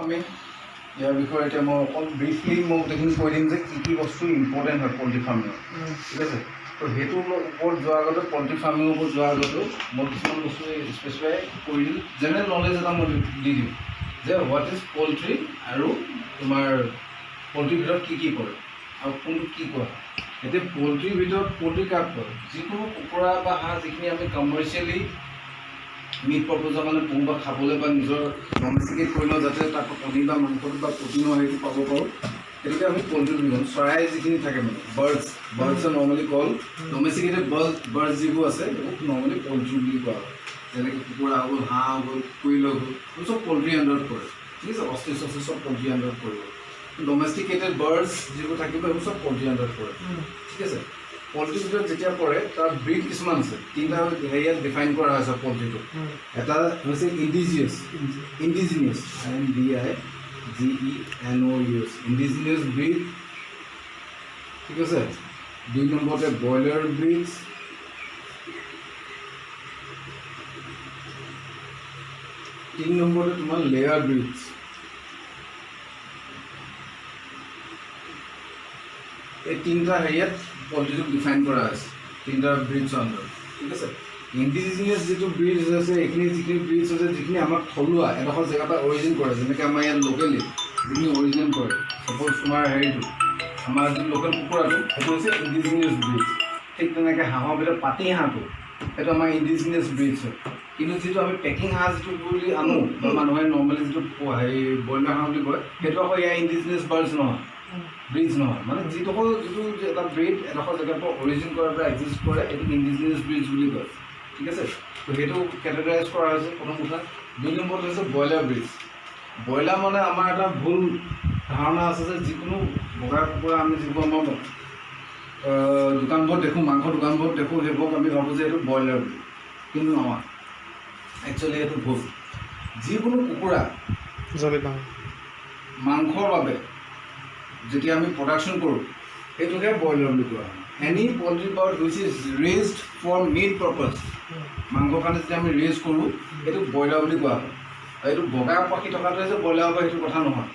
আমি ইয়াৰ বিষয়ে এতিয়া মই অকণ ব্ৰিফলি মই গোটেইখিনি কৈ দিম যে কি বস্তু ইম্পৰ্টেণ্ট হয় পল্ট্ৰি ফাৰ্মিঙত ঠিক আছে তো সেইটোৰ ওপৰত যোৱাৰ আগতে পল্ট্ৰি ফাৰ্মিঙৰ ওপৰত যোৱাৰ আগতেও মই কিছুমান বস্তু স্পেচিফাই কৰি দিম জেনেৰেল নলেজ এটা মই দি দিম যে হোৱাট ইজ পল্ট্ৰি আৰু তোমাৰ পল্ট্ৰিৰ ভিতৰত কি পৰে আৰু কোনটো কি কোৱা এতিয়া পল্ট্ৰিৰ ভিতৰত পল্ট্ৰি কাক কয় যিকোনো কুকুৰা বা হাঁহ যিখিনি আমি কমাৰ্চিয়েলি মিট পাৰ্পজৰ মানে পুহ বা খাবলৈ বা নিজৰ ডমেষ্টিকেট কৰি লওঁ যাতে তাত কণী বা মাংসটো বা প্ৰটিনৰ হেৰিটো পাব পাৰোঁ গতিকে আমি পল্ট্ৰি বুলি কওঁ চৰাই যিখিনি থাকে মানে বাৰ্ডছ নৰ্মেলি কল ডমেষ্টিকেটেড বাৰ্ডছ যিবোৰ আছে সেইবোৰ নৰ্মেলি পল্ট্ৰি বুলি কোৱা হয় যেনেকৈ কুকুৰা হ'ল হাঁহ হ'ল কুইল হ'ল সেইবোৰ চব পল্ট্ৰি আণ্ডাৰত পৰে ঠিক আছে অষ্টিচ চব পল্ট্ৰি আণ্ডাৰত পৰিব ডমেষ্টিকেটেড বাৰ্ডছ যিবোৰ থাকিব সেইবোৰ চব পল্ট্ৰি আণ্ডাৰত পৰে ঠিক আছে পল্ট্ৰিৰ ভিতৰত যেতিয়া পৰে তাৰ ব্ৰিড কিছুমান আছে তিনিটা হেৰিয়াত ডিফাইন কৰা হৈছে পল্ট্ৰিটো এটা হৈছে ইণ্ডিজিনিয়াছ INDIGENOUS ইণ্ডিজিনিয়াছ ব্ৰিড ঠিক আছে 2 নম্বৰতে ব্ৰইলাৰ ব্ৰিডছ 3 নম্বৰতে তোমাৰ লেয়াৰ ব্ৰিডছ এই তিনিটা হেৰিয়াত পল্ট্ৰিটোক ডিফাইন কৰা হৈছে তিনিটা ব্ৰিডছ আণ্ডাৰ ঠিক আছে ইণ্ডিজিনিয়াছ যিটো ব্ৰিডছ আছে এইখিনি যিখিনি ব্ৰিডছ আছে যিখিনি আমাক থলুৱা এডোখৰ জেগাৰ পৰা অৰিজিন কৰে যেনেকৈ আমাৰ ইয়াত লোকেলি যিখিনি অৰিজিন কৰে ছাপ'জ তোমাৰ হেৰিটো আমাৰ যিটো লোকেল কুকুৰাটো সেইটো হৈছে ইণ্ডিজিনিয়াছ ব্ৰিডছ ঠিক তেনেকৈ হাঁহৰ ভিতৰত পাতি হাঁহটো সেইটো আমাৰ ইণ্ডিজিনিয়াছ ব্ৰিডছ হয় কিন্তু যিটো আমি পেকিং হাঁহ যিটো বুলি আনো বা মানুহে নৰ্মেলি যিটো হেৰি ব্ৰইলাৰ হাঁহ বুলি কয় সেইটো আকৌ ইয়াৰ ইণ্ডিজিনিয়াছ বাৰ্ডছ নহয় ব্ৰিডছ নহয় মানে যিটো এটা ব্ৰিড এডোখৰ জেগাৰ পৰা অৰিজিন কৰে বা এক্সিষ্ট কৰে এইটো ইণ্ডিজিনিয়াছ ব্ৰিডছ বুলি কয় ঠিক আছে তো সেইটো কেটেগৰাইজ কৰা হৈছে প্ৰথম কথা 2 নম্বৰত হৈছে ব্ৰইলাৰ ব্ৰিডছ ব্ৰইলাৰ মানে আমাৰ এটা ভুল ধাৰণা আছে যে যিকোনো বগা কুকুৰা আমি যিবোৰ আমাৰ দোকানবোৰত দেখোঁ মাংস দোকানবোৰত দেখোঁ সেইবোৰক আমি ভাবোঁ যে এইটো ব্ৰইলাৰ ব্ৰিড কিন্তু নহয় একচুৱেলি এইটো ভুল যিকোনো কুকুৰা মাংসৰ বাবে যেতিয়া আমি প্ৰডাকশ্যন কৰোঁ সেইটোকে ব্ৰইলাৰ বুলি কোৱা হয় any poultry bird which is raised for meat purpose মাংসৰ কাৰণে যেতিয়া আমি ৰেইজ কৰোঁ সেইটো ব্ৰইলাৰ বুলি কোৱা হয় আৰু এইটো বগা পাখি থকাটোৱে যে ব্ৰইলাৰ হ'ব সেইটো কথা নহয়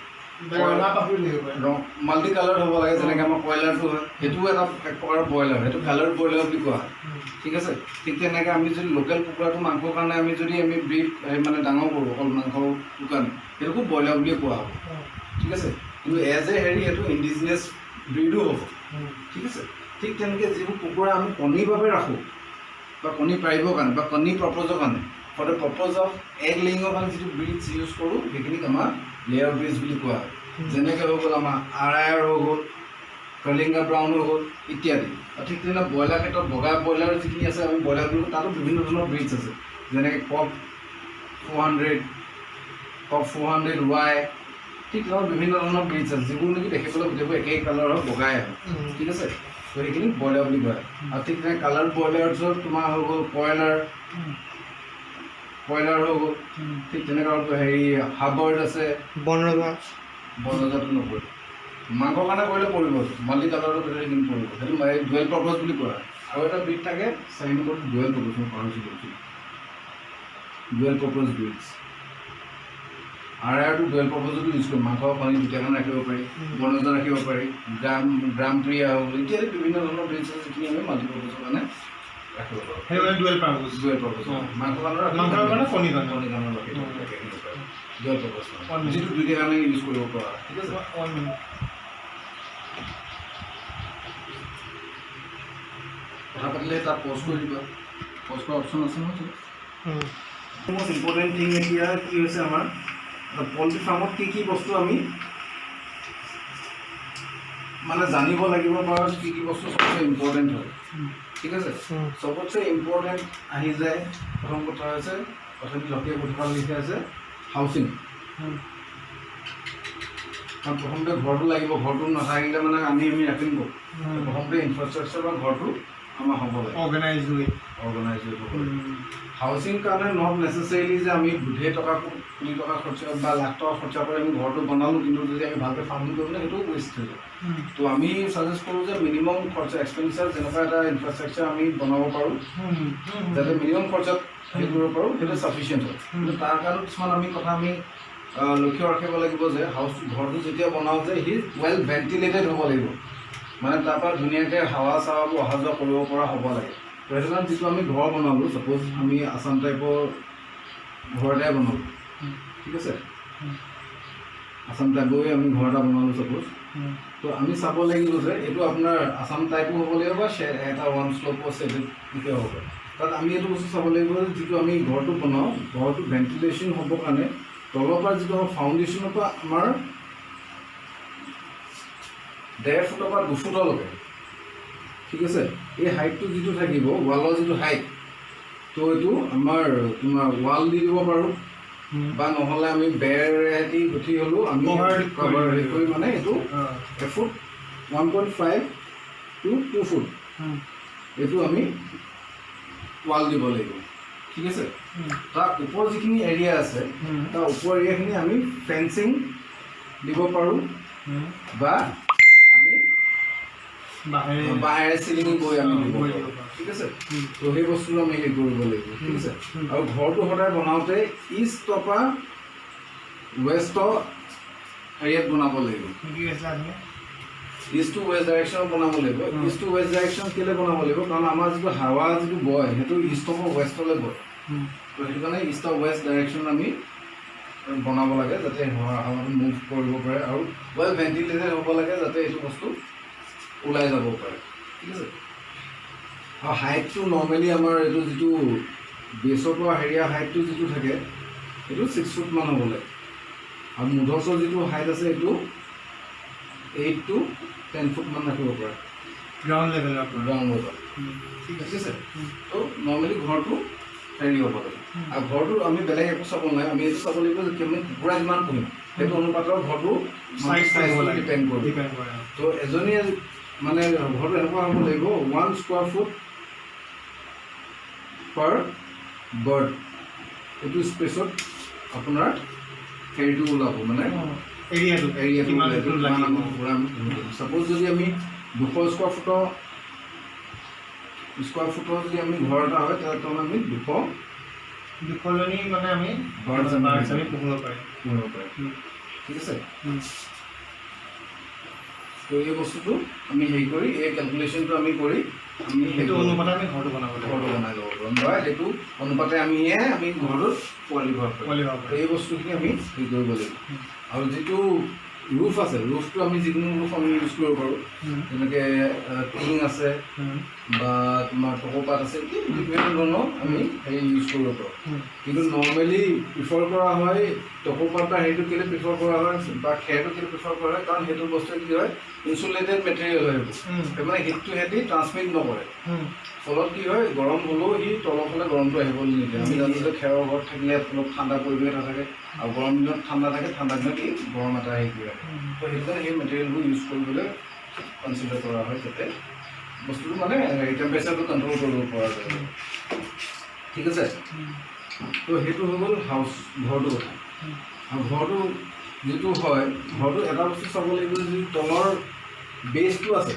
মাল্টি কালাৰ্ড হ'ব লাগে যেনেকৈ আমাৰ কয়লাৰটো হয় সেইটোও এটা এক প্ৰকাৰৰ ব্ৰইলাৰ সেইটো কালাৰ্ড ব্ৰইলাৰ বুলি কোৱা হয় ঠিক আছে ঠিক তেনেকৈ আমি যদি লোকেল কুকুৰাটো মাংসৰ কাৰণে আমি ব্ৰিড মানে ডাঙৰ কৰোঁ অকল মাংসৰ কাৰণে সেইটোকো ব্ৰইলাৰ বুলিয়ে কোৱা হ'ব ঠিক আছে কিন্তু এজ এ হেৰি সেইটো ইণ্ডিজিনিয়াছ ব্ৰিডো হ'ব ঠিক আছে ঠিক তেনেকৈ যিবোৰ কুকুৰা আমি কণীৰ বাবে ৰাখোঁ বা কণী পাৰিবৰ কাৰণে বা কণী পাৰ্পজৰ কাৰণে for the purpose of egg লেয়িঙৰ কাৰণে যিটো ব্ৰিডছ ইউজ কৰোঁ সেইখিনিক আমাৰ লেয়াৰ ব্ৰিডছ বুলি কোৱা হয় যেনেকৈ হৈ গ'ল আমাৰ RIR হৈ গ'ল কলিংগা ব্ৰাউন হৈ গ'ল ইত্যাদি আৰু ঠিক তেনেকৈ ব্ৰইলাৰ ক্ষেত্ৰত বগা ব্ৰইলাৰ যিখিনি আছে আমি ব্ৰইলাৰ বুলি তাতো বিভিন্ন ধৰণৰ ব্ৰিডছ আছে যেনেকৈ কপ 400Y ঠিক ধৰণৰ বিভিন্ন ধৰণৰ ব্ৰিডছ আছে যিবোৰ নেকি দেখিবলৈ গোটেইবোৰ একেই কালাৰ হয় বগাই হয় ঠিক আছে তো সেইখিনি ব্ৰইলাৰ বুলি কয় আৰু ঠিক তেনেকৈ কালাৰ ব্ৰইলাৰ্ছত তোমাৰ হৈ গ'ল কয়লাৰ হৈ গ'ল ঠিক তেনেকৈ হেৰি হাবাৰ্ড আছে বনৰজাটো নপৰিব মাংসৰ কাৰণে কৰিলে পৰিব মাল্টি কালাৰৰ ভিতৰত সেইখিনি পৰিব সেইটো ডুৱেল পাৰ্পজ বুলি কোৱা হয় আৰু এটা ব্ৰিড থাকে 4 নম্বৰত ডুৱেল পাৰ্পজ মই পাহৰিছোঁ ডুৱেল পাৰ্পজ ব্ৰিডছ RIRটো ডুৱেল পাৰ্পজতো ইউজ কৰোঁ মাংস কণী দুটা কাৰণে ৰাখিব পাৰি বনৰজা ৰাখিব পাৰি গ্ৰাম প্ৰিয়া হ'ল ইত্যাদি বিভিন্ন ধৰণৰ ব্ৰিডছ আছে যিখিনি আমি মাল্টি পাৰ্পজৰ কাৰণে ৰাখিব পাৰোঁ সেইবাবে ডুৱেল পাৰ্পজ মাংসৰ কাৰণে কণী কাৰণে ৰাখিব পাৰি ডুৱেল পাৰ্পজ যিটো দুইটা কাৰণে ইউজ কৰিব পৰা ঠিক আছে কথা পাতিলে তাত পজ কৰি দিবা পজ কৰা অপশ্যন আছে নহয় মষ্ট ইম্পৰ্টেণ্ট থিং এতিয়া কি হৈছে আমাৰ পল্ট্ৰি ফাৰ্মত কি বস্তু আমি মানে জানিব লাগিব বা কি বস্তু চবচে ইম্পৰ্টেণ্ট হয় ঠিক আছে চবতছে ইম্পৰ্টেণ্ট আহি যায় প্ৰথম কথা হৈছে অথনি লক্ষীয়ে প্ৰতিফল লিখি আছে হাউচিং কাৰণ প্ৰথমতে ঘৰটো লাগিব ঘৰটো নাথাকিলে মানে আমি ৰাখিম প্ৰথমতে ইনফ্ৰাষ্ট্ৰাকচাৰ বা ঘৰটো আমাৰ হ'ব লাগে অৰ্গেনাইজ হৈ হাউচিং কাৰণে নট নেচেচাৰিলি যে আমি ঢেৰ টকা কোটি টকা খৰচা বা লাখ টকা খৰচা কৰি আমি ঘৰটো বনালোঁ কিন্তু যদি আমি ভালকৈ ফাৰ্মিং কৰিব নোৱাৰোঁ সেইটোও ৱেষ্ট হৈ যায় তো আমি ছাজেষ্ট কৰোঁ যে মিনিমাম খৰচা এক্সপেণ্ডিচাৰ যেনেকুৱা এটা ইনফ্ৰাষ্ট্ৰাকচাৰ আমি বনাব পাৰোঁ যাতে মিনিমাম খৰচাত হেৰি কৰিব পাৰোঁ সেইটো ছাফিচিয়েণ্ট হয় কিন্তু তাৰ কাৰণে কিছুমান আমি লক্ষ্য ৰাখিব লাগিব যে ঘৰটো যেতিয়া বনাওঁ যে সি ৱেল ভেণ্টিলেটেড হ'ব লাগিব, মানে তাৰপৰা ধুনীয়াকৈ হাৱা চাৱাবোৰ অহা যোৱা কৰিব পৰা হ'ব লাগে। তো সেইটো কাৰণে যিটো আমি ঘৰ বনালোঁ, ছাপ'জ আমি আছাম টাইপৰ ঘৰ এটাই বনালোঁ, ঠিক আছে, আছাম টাইপৰে আমি ঘৰ এটা বনালোঁ ছাপ'জ, তো আমি চাব লাগিব যে এইটো আপোনাৰ আছাম টাইপো হ'ব লাগিব বা এটা ওৱান শ্ল'প আছে এইটো হ'ব পাৰে। তাত আমি এইটো বস্তু চাব লাগিব যে যিটো আমি ঘৰটো বনাওঁ, ঘৰটো ভেণ্টিলেশ্যন হ'বৰ কাৰণে তলৰ পৰা যিটো আমাৰ ফাউণ্ডেশ্যনৰ পৰা আমাৰ 1.5 ফুটৰ পৰা 2 ফুটলৈকে, ঠিক আছে, এই হাইটটো যিটো থাকিব ৱালৰ যিটো হাইট, তো এইটো আমাৰ তোমাৰ ৱাল দি দিব পাৰোঁ বা নহ'লে আমি বেৰেদি গুঠি হ'লেও আমি কভাৰ হেৰি কৰি মানে এইটো 1 ফুট 1.5 to 2 ফুট এইটো আমি ৱাল দিব লাগিব, ঠিক আছে। তাৰ ওপৰ যিখিনি এৰিয়া আছে তাৰ ওপৰ এৰিয়াখিনি আমি ফেঞ্চিং দিব পাৰোঁ বা আমি বাঁহেৰে চিলিঙি বৈ আমি দিব পাৰোঁ, ঠিক আছে। তো সেই বস্তুটো আমি হেৰি কৰিব লাগিব, ঠিক আছে। আৰু ঘৰটো সদায় বনাওঁতে ইষ্টৰ পৰা ৱেষ্টৰ এৰিয়াত বনাব লাগিব, ইষ্ট টু ৱেষ্ট ডাইৰেকশ্যনত বনাব লাগিব। ইষ্ট টু ৱেষ্ট ডাইৰেকশ্যন কেলৈ বনাব লাগিব, কাৰণ আমাৰ যিটো হাৱা যিটো বয় সেইটো ইষ্টৰ পৰা ৱেষ্টলৈ বয়, তো সেইটো কাৰণে ইষ্ট অফ ৱেষ্ট ডাইৰেকশ্যন আমি বনাব লাগে যাতে হাৱাটো মুভ কৰিব পাৰে আৰু ৱেল ভেণ্টিলেটেড হ'ব লাগে যাতে এইটো বস্তু ওলাই যাব পাৰে, ঠিক আছে। আৰু হাইটটো নৰ্মেলি আমাৰ এইটো যিটো বেছৰ পৰা হেৰিয়া হাইটটো যিটো থাকে সেইটো 6 ফুটমান হ'ব লাগে, আৰু মুধচৰ যিটো হাইট আছে এইটো 8 to 10 ফুটমান ৰাখিব পাৰে গ্ৰাউণ্ড লেভেলৰ, ঠিক আছে। তো নৰ্মেলি ঘৰটো হেৰি হ'ব লাগে। আৰু ঘৰটো আমি বেলেগ একো চাব নাই, আমি এইটো চাব লাগিব যে আমি কুকুৰা যিমান পুহিম সেইটো অনুপাতৰ ঘৰটো চাইজটো ডিপেণ্ড কৰিব। তো এজনীয়ে মানে ঘৰটো এনেকুৱা হ'ব লাগিব 1 স্কুৱাৰ ফুট পাৰ বাৰ্ড, এইটো স্পেচত আপোনাৰ হেৰিটো ওলাব মানে এৰিয়াটো ছাপ'জ যদি আমি 200 স্কুৱাৰ ফুটৰ যদি আমি ঘৰ এটা হয় তেতিয়া আমি 200জনী মানে আমি বাৰ্ড আমি পুহিব পাৰিম, ঠিক আছে। তো এই বস্তুটো আমি হেৰি কৰি এই কেলকুলেশ্যনটো আমি কৰি আমি সেইটো অনুপাতে আমি ঘৰটো বনাই ল'ব পাৰোঁ বা সেইটো অনুপাতে আমি ঘৰটোত পোৱালি ভৰাব পাৰোঁ। এই বস্তুখিনি আমি হেৰি কৰিব লাগিব। আৰু যিটো ৰুফ আছে, ৰুফটো আমি যিকোনো ৰুফ আমি ইউজ কৰিব পাৰোঁ, যেনেকৈ টিং আছে বা তোমাৰ টকৌপাত আছে, বিভিন্ন ধৰণৰ আমি হেৰি ইউজ কৰিব পাৰোঁ। কিন্তু নৰ্মেলি প্ৰিফাৰ কৰা হয় টকৌপাত বা হেৰিটো কেলৈ প্ৰিফাৰ কৰা হয় বা খেৰটো কেলৈ প্ৰিফাৰ কৰা হয়, কাৰণ সেইটো বস্তু কি হয় ইনচুলেটেড মেটেৰিয়েল হয়, সেইবোৰ মানে হিটটো সিহঁতি ট্ৰান্সমিট নকৰে, ফলত কি হয় গৰম হ'লেও সি তলৰ ফালে গৰমটো আহিবলৈ নিদিয়ে। আমি জানো যে খেৰৰ ঘৰত থাকিলে অলপ ঠাণ্ডা পৰিৱেশ এটা থাকে আৰু গৰম দিনত ঠাণ্ডা থাকে, ঠাণ্ডা দিনত ই গৰম এটা হেৰি কৰি ৰাখে। তো সেইটো কাৰণে সেই মেটেৰিয়েলবোৰ ইউজ কৰিবলৈ কনচিডাৰ কৰা হয় যাতে বস্তুটো মানে টেম্পাৰেচাৰটো কণ্ট্ৰল কৰিব পৰা যায়, ঠিক আছে। তো সেইটো হৈ গ'ল ঘৰটোৰ কথা। আৰু ঘৰটো যিটো হয়, ঘৰটো এটা বস্তু চাব লাগিব যে তলৰ বেছটো আছে,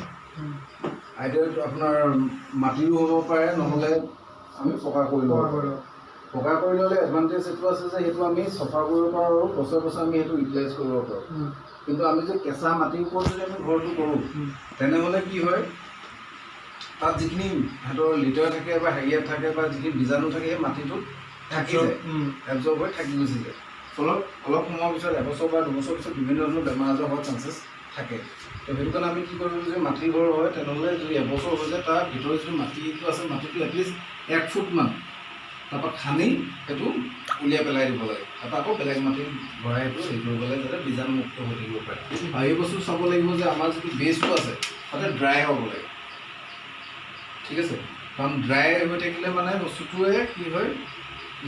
আইডিয়া আপোনাৰ মাটিৰো হ'ব পাৰে, নহ'লে আমি পকা কৰি ল'ব পাৰোঁ। পকা কৰি ল'লে এডভান্টেজ এইটো আছে যে সেইটো আমি চফা কৰিব পাৰোঁ আৰু বছৰে বছৰে আমি সেইটো ইউটিলাইজ কৰিব পাৰোঁ। কিন্তু আমি যে কেঁচা মাটিৰ ওপৰত যদি আমি ঘৰটো কৰোঁ তেনেহ'লে কি হয়, তাত যিখিনি সিহঁতৰ লিটাৰ থাকে বা হেৰিয়াত থাকে বা যিখিনি বীজাণু থাকে সেই মাটিটোত থাকি যায়, এবজৰ্ব হৈ থাকি গুচি যায়, ফলত অলপ সময়ৰ পিছত 1 বছৰ বা 2 বছৰ পিছত বিভিন্ন ধৰণৰ বেমাৰ আজাৰ হোৱাৰ চান্সেছ থাকে। তো সেইটো কাৰণে আমি কি কৰিব লাগিব যে মাটিৰ ঘৰ হয় তেনেহ'লে যদি 1 বছৰ হৈ যায় তাৰ ভিতৰত যিটো মাটিটো আছে মাটিটো এটলিষ্ট 1 ফুটমান তাৰপৰা খান্দি সেইটো উলিয়াই পেলাই দিব লাগে, তাৰপৰা আকৌ বেলেগ মাটি ভৰাই সেইটো হেৰি কৰিব লাগে যাতে বীজাণুমুক্ত হৈ থাকিব পাৰে। আৰু এই বস্তু চাব লাগিব যে আমাৰ যিটো বেছটো আছে তাতে ড্ৰাই হ'ব লাগে, ঠিক আছে। কাৰণ ড্ৰাই হৈ থাকিলে মানে বস্তুটোৱে কি হয়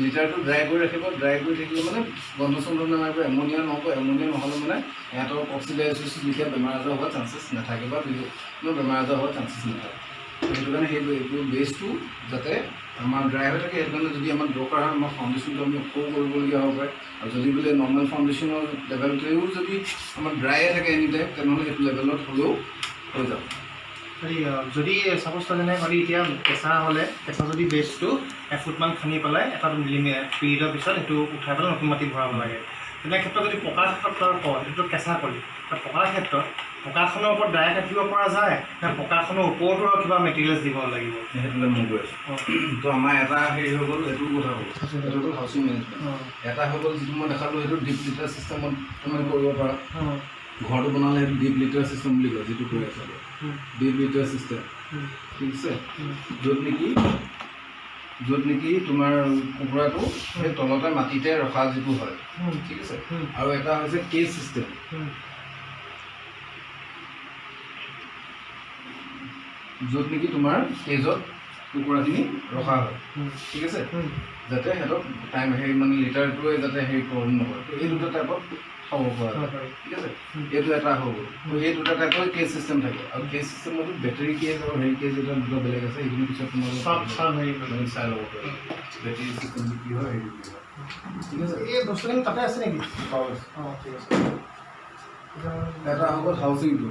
লিটাৰটো ড্ৰাই কৰি ৰাখিব, ড্ৰাই কৰি থাকিলে মানে গন্ধ চন্ধ নামাৰিব, এমনিয়া নহ'ব, এমনিয়া নহ'লে মানে সিহঁতৰ অক্সিডাইচিছ যেতিয়া বেমাৰ আজাৰ হোৱাৰ চান্সেছ নাথাকে বা বিভিন্ন বেমাৰ আজাৰ হোৱাৰ চান্সেছ নাথাকে। সেইটো কাৰণে এইটো বেছটো যাতে আমাৰ ড্ৰাই হৈ থাকে, সেইটো কাৰণে যদি আমাৰ দৰকাৰ হয় আমাৰ ফাউণ্ডেশ্যনটো আমি সৰু কৰিবলগীয়া হ'ব পাৰে। আৰু যদি বোলে নৰ্মেল ফাউণ্ডেশ্যনৰ লেভেলটোৱেও যদি আমাৰ ড্ৰাইয়ে থাকে এনি টাইম তেনেহ'লে সেইটো লেভেলত হ'লেও হৈ যাব। যদি চাপ'জ যেনে যদি এতিয়া কেঁচা হ'লে কেঁচা যদি বেছটো 1 ফুটমান খান্দি পেলাই এটা পিৰিয়ডৰ পিছত সেইটো উঠাই পেলাই নতুন মাটি ভৰাব লাগে। তেনে ক্ষেত্ৰত যদি পকাৰ ক্ষেত্ৰত কয় এইটো কেঁচা কলি পকাৰ ক্ষেত্ৰত পকাখনৰ ওপৰত ডাইৰেক্ট ৰাখিব পৰা যায় নে পকাখনৰ ওপৰতো আৰু কিবা মেটেৰিয়েলছ দিব লাগিব সেইটোলৈ মই গৈ আছোঁ তো আমাৰ এটা হেৰি হৈ গ'ল এইটো কথা হ'ল এইটো হ'ল হাউচিং মেনেজমেণ্ট এটা হৈ গ'ল যিটো মই দেখালোঁ সেইটো ডিপ লিটাৰ ছিষ্টেমত তুমি কৰিব পাৰা ঘৰটো বনালে সেইটো ডিপ লিটাৰ ছিষ্টেম বুলি কয় যিটো কৈ আছোঁ ডিপ লিটাৰ ছিষ্টেম ঠিক আছে য'ত নেকি তোমাৰ কুকুৰাটো সেই তলতে মাটিতে ৰখা যিটো হয় ঠিক আছে আৰু এটা হৈছে কেজ ছিষ্টেম য'ত নেকি তোমাৰ কেজত কুকুৰাখিনি ৰখা হয় ঠিক আছে যাতে সিহঁতক টাইম হেৰি মানে লিটাৰটোৱে যাতে হেৰি প্ৰব্লেম নকৰে তো এই দুটা টাইপত খাব পৰা যায় ঠিক আছে এইটো এটা হৈ গ'ল তো এই দুটা টাইপৰ কেজ ছিষ্টেম থাকে আৰু কেজ ছিষ্টেমতো বেটেৰী কেজ আৰু হেৰি কেজ এটা দুটা বেলেগ আছে সেইখিনি পিছত তোমালোকে চাই ল'ব পাৰে বেটেৰী ছিষ্টেমটো কি হয় হেৰি কি হয় ঠিক আছে এই বস্তুখিনি তাতে আছে নেকি ঠিক আছে এটা হৈ গ'ল হাউচিংটো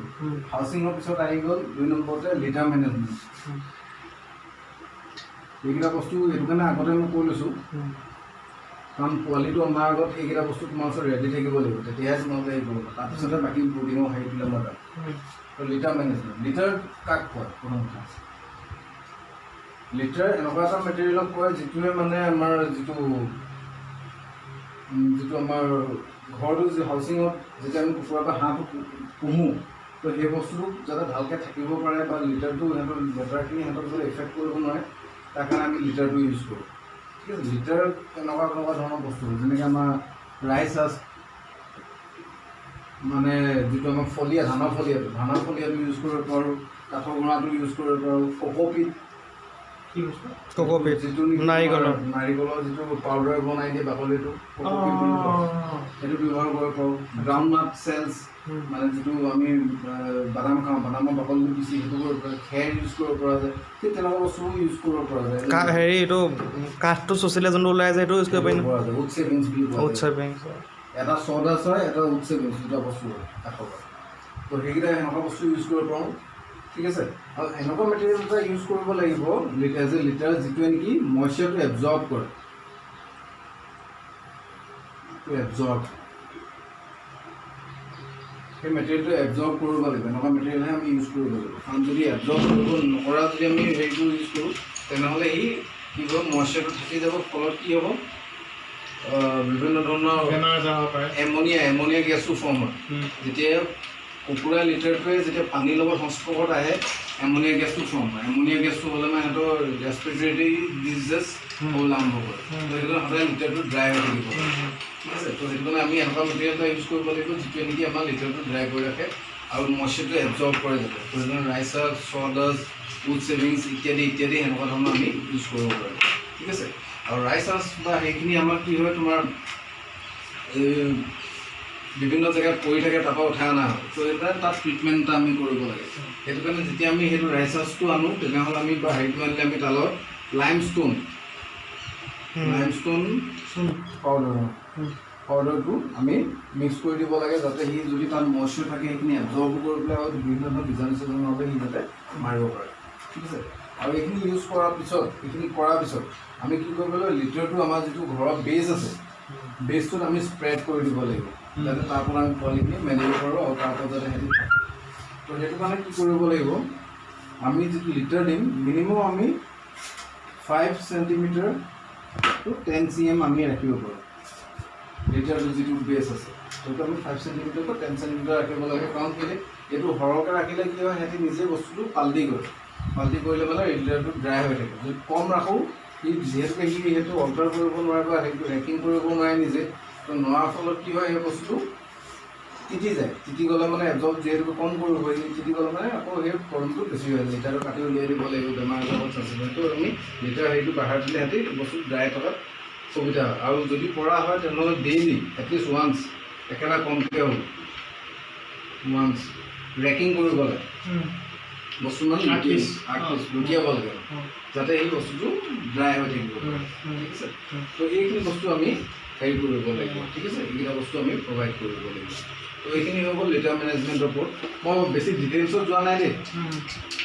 হাউচিঙৰ পিছত আহি গ'ল 2 নম্বৰতে লিটাৰ মেনেজমেণ্ট এইকেইটা বস্তু এইটো কাৰণে আগতে মই কৈ লৈছোঁ কাৰণ পোৱালিটো অনাৰ আগত এইকেইটা বস্তু তোমাৰ ওচৰত ৰেডি থাকিব লাগিব তেতিয়াহে তোমালোকে হেৰি কৰিব তাৰপিছতে বাকী বৰ্ডিঙৰ হেৰিবিলাক মই যাম তো লিটাৰ মেনেজমেণ্ট লিটাৰ কাক কয় প্ৰথম কথা লিটাৰ এনেকুৱা এটা মেটেৰিয়েলক কয় যিটোৱে মানে আমাৰ যিটো আমাৰ ঘৰটো যি হাউচিঙত যেতিয়া আমি কুকুৰা বা হাঁহটো পুহোঁ তো সেই বস্তুটো যাতে ভালকৈ থাকিব পাৰে বা লিটাৰটো সিহঁতৰ লেটাৰখিনি সিহঁতক যদি এফেক্ট কৰিব নোৱাৰে তাৰ কাৰণে আমি লিটাৰটো ইউজ কৰোঁ ঠিক আছে লিটাৰ এনেকুৱা ধৰণৰ বস্তু যেনেকৈ আমাৰ ৰাইচ হাছ মানে যিটো আমাৰ ফলীয়া ধানৰ ফলীয়াটো ইউজ কৰিব পাৰোঁ কাঠৰ গুড়াটো ইউজ কৰিব পাৰোঁ কক'পিট যিটো নাৰিকলৰ যিটো পাউডাৰ বনাই দিয়ে বাকলিটো কক'পিট বুলি কয় সেইটো ব্যৱহাৰ কৰিব পাৰোঁ গ্ৰাউণ্ডনাট চেলছ মানে যিটো আমি বাদাম খাওঁ বাদামৰ বাকলিটো পিচি সেইটো কৰিব পাৰে খেৰ ইউজ কৰিব পৰা যায় ঠিক তেনেকুৱা বস্তুবোৰ ইউজ কৰিব পৰা যায় হেৰি এইটো কাঠটো চচিলে যোনটো ওলাই যায় সেইটো ইউজ কৰিব পাৰিম পৰা যায় উড ছেভিংছ বুলি কোৱা উড ছেভিংছ এটা চ'ডাছ হয় এটা উড ছেভিংছ দুটা বস্তু হয় কাঠৰ পৰা তো সেইকেইটা সেনেকুৱা বস্তু ইউজ কৰিব পাৰোঁ ঠিক আছে আৰু এনেকুৱা মেটেৰিয়েল এটা ইউজ কৰিব লাগিব এজ এ লিটাৰ যিটোৱে নেকি মইশ্চাৰটো এবজৰ্ব কৰে সেই মেটেৰিয়েলটো এবজৰ্ব কৰিব লাগিব এনেকুৱা মেটেৰিয়েলহে আমি ইউজ কৰিব লাগিব কাৰণ যদি এবজৰ্ব কৰিব নকৰা যদি আমি হেৰিটো ইউজ কৰোঁ তেনেহ'লে ই কি হ'ব মইশ্চাৰটো থাকি যাব ফলত কি হ'ব বিভিন্ন ধৰণৰ বেমাৰ আজাৰ হ'ব পাৰে এমনিয়া গেছো ফৰ্ম হয় যেতিয়া কুকুৰা লিটাৰটোৱে যেতিয়া পানীৰ লগত সংস্পৰ্শত আহে এমনিয়া গেছটো ফৰ্ম হয় এমনিয়া গেছটো হ'লে মানে সিহঁতৰ ৰেছপিৰেটৰী ডিজিজেছ হ'বলৈ আৰম্ভ কৰে তো সেইটো সদায় লিটাৰটো ড্ৰাই হৈ থাকিব ঠিক আছে তো সেইটো কাৰণে আমি এনেকুৱা মেটেৰিয়েল এটা ইউজ কৰিব লাগিব যিটোৱে নেকি আমাৰ লিটাৰটো ড্ৰাই কৰি ৰাখে আৰু মইশ্চাৰটো এবজৰ্ব কৰে যাতে তো সেইটো ৰাইচাছ চ'ডাছ উড ছেভিংছ ইত্যাদি সেনেকুৱা ধৰণৰ আমি ইউজ কৰিব পাৰোঁ ঠিক আছে আৰু ৰাইচাছ বা সেইখিনি আমাৰ কি হয় তোমাৰ বিভিন্ন জেগাত পৰি থাকে তাৰপৰা উঠাই অনা হয় তো সেইটো তাত ট্ৰিটমেণ্ট এটা আমি কৰিব লাগে সেইটো কাৰণে যেতিয়া আমি সেইটো ৰাইচাছটো আনো তেনেহ'লে আমি বা হেৰিটো আনিলে আমি তাৰ লগত লাইমষ্টোন পাউডাৰটো আমি মিক্স কৰি দিব লাগে যাতে সি যদি তাত মইশ্চাৰ থাকে সেইখিনি এবজৰ্ব কৰি পেলাই আৰু বিভিন্ন ধৰণৰ বীজাণু চিজাণুভাৱে সি যাতে মাৰিব পাৰে ঠিক আছে আৰু এইখিনি ইউজ কৰাৰ পিছত আমি কি কৰিব লাগিব লিটাৰটো আমাৰ যিটো ঘৰৰ বেজ আছে বেজটোত আমি স্প্ৰেড কৰি দিব লাগিব যাতে তাৰ পৰা আমি পোৱালিখিনি মেলিব পাৰোঁ আৰু তাৰ পৰা যাতে সিহঁতি থাকে তো সেইটো কাৰণে কি কৰিব লাগিব আমি যিটো লিটাৰ দিম মিনিমাম আমি 5 চেণ্টিমিটাৰ টু 10 cm আমি ৰাখিব পাৰোঁ লিটাৰটো যিটো বেজ আছে সেইটো আমি 5 চেণ্টিমিটাৰ টু 10 চেণ্টিমিটাৰ ৰাখিব লাগে কাৰণ কেলৈ এইটো সৰহকৈ ৰাখিলে কি হয় সিহঁতি নিজে বস্তুটো পাল্টি কৰিলে মানে লিটাৰটো ড্ৰাই হৈ থাকে যদি কম ৰাখোঁ সি যিহেতুকে সেইটো অল্টাৰ কৰিব নোৱাৰে বা সেইটো ৰেকিং কৰিব নোৱাৰে নিজে তো নোৱাৰাৰ ফলত কি হয় সেই বস্তুটো তিতি গ'লে মানে এবজৰ্ব যিহেতুকে কম কৰিব তিতি গ'লে মানে আকৌ সেই প্ৰব্লেমটো বেছি হয় লিটাৰটো কাটি উলিয়াই দিব লাগিব বেমাৰ আজাৰ চান্স সেইটো আমি লিটাৰ হেৰিটো বাঢ়াই দিলে সিহঁতি বস্তু ড্ৰাই থকাত সুবিধা হয় আৰু যদি পৰা হয় তেনেহ'লে ডেইলি এটলিষ্ট ওৱান্স একেবাৰে কমকৈ হ'ব ওৱান্স ৰেকিং কৰিব লাগে বস্তু মানে লুটিয়াব লাগে যাতে এই বস্তুটো ড্ৰাই হৈ থাকিব ঠিক আছে তো এইখিনি বস্তু আমি হেৰি কৰিব লাগিব ঠিক আছে এইকেইটা বস্তু আমি প্ৰভাইড কৰিব লাগিব তো এইখিনি হৈ গ'ল লিটাৰ মেনেজমেণ্টৰ ওপৰত মই বেছি ডিটেইলছত যোৱা নাই দেই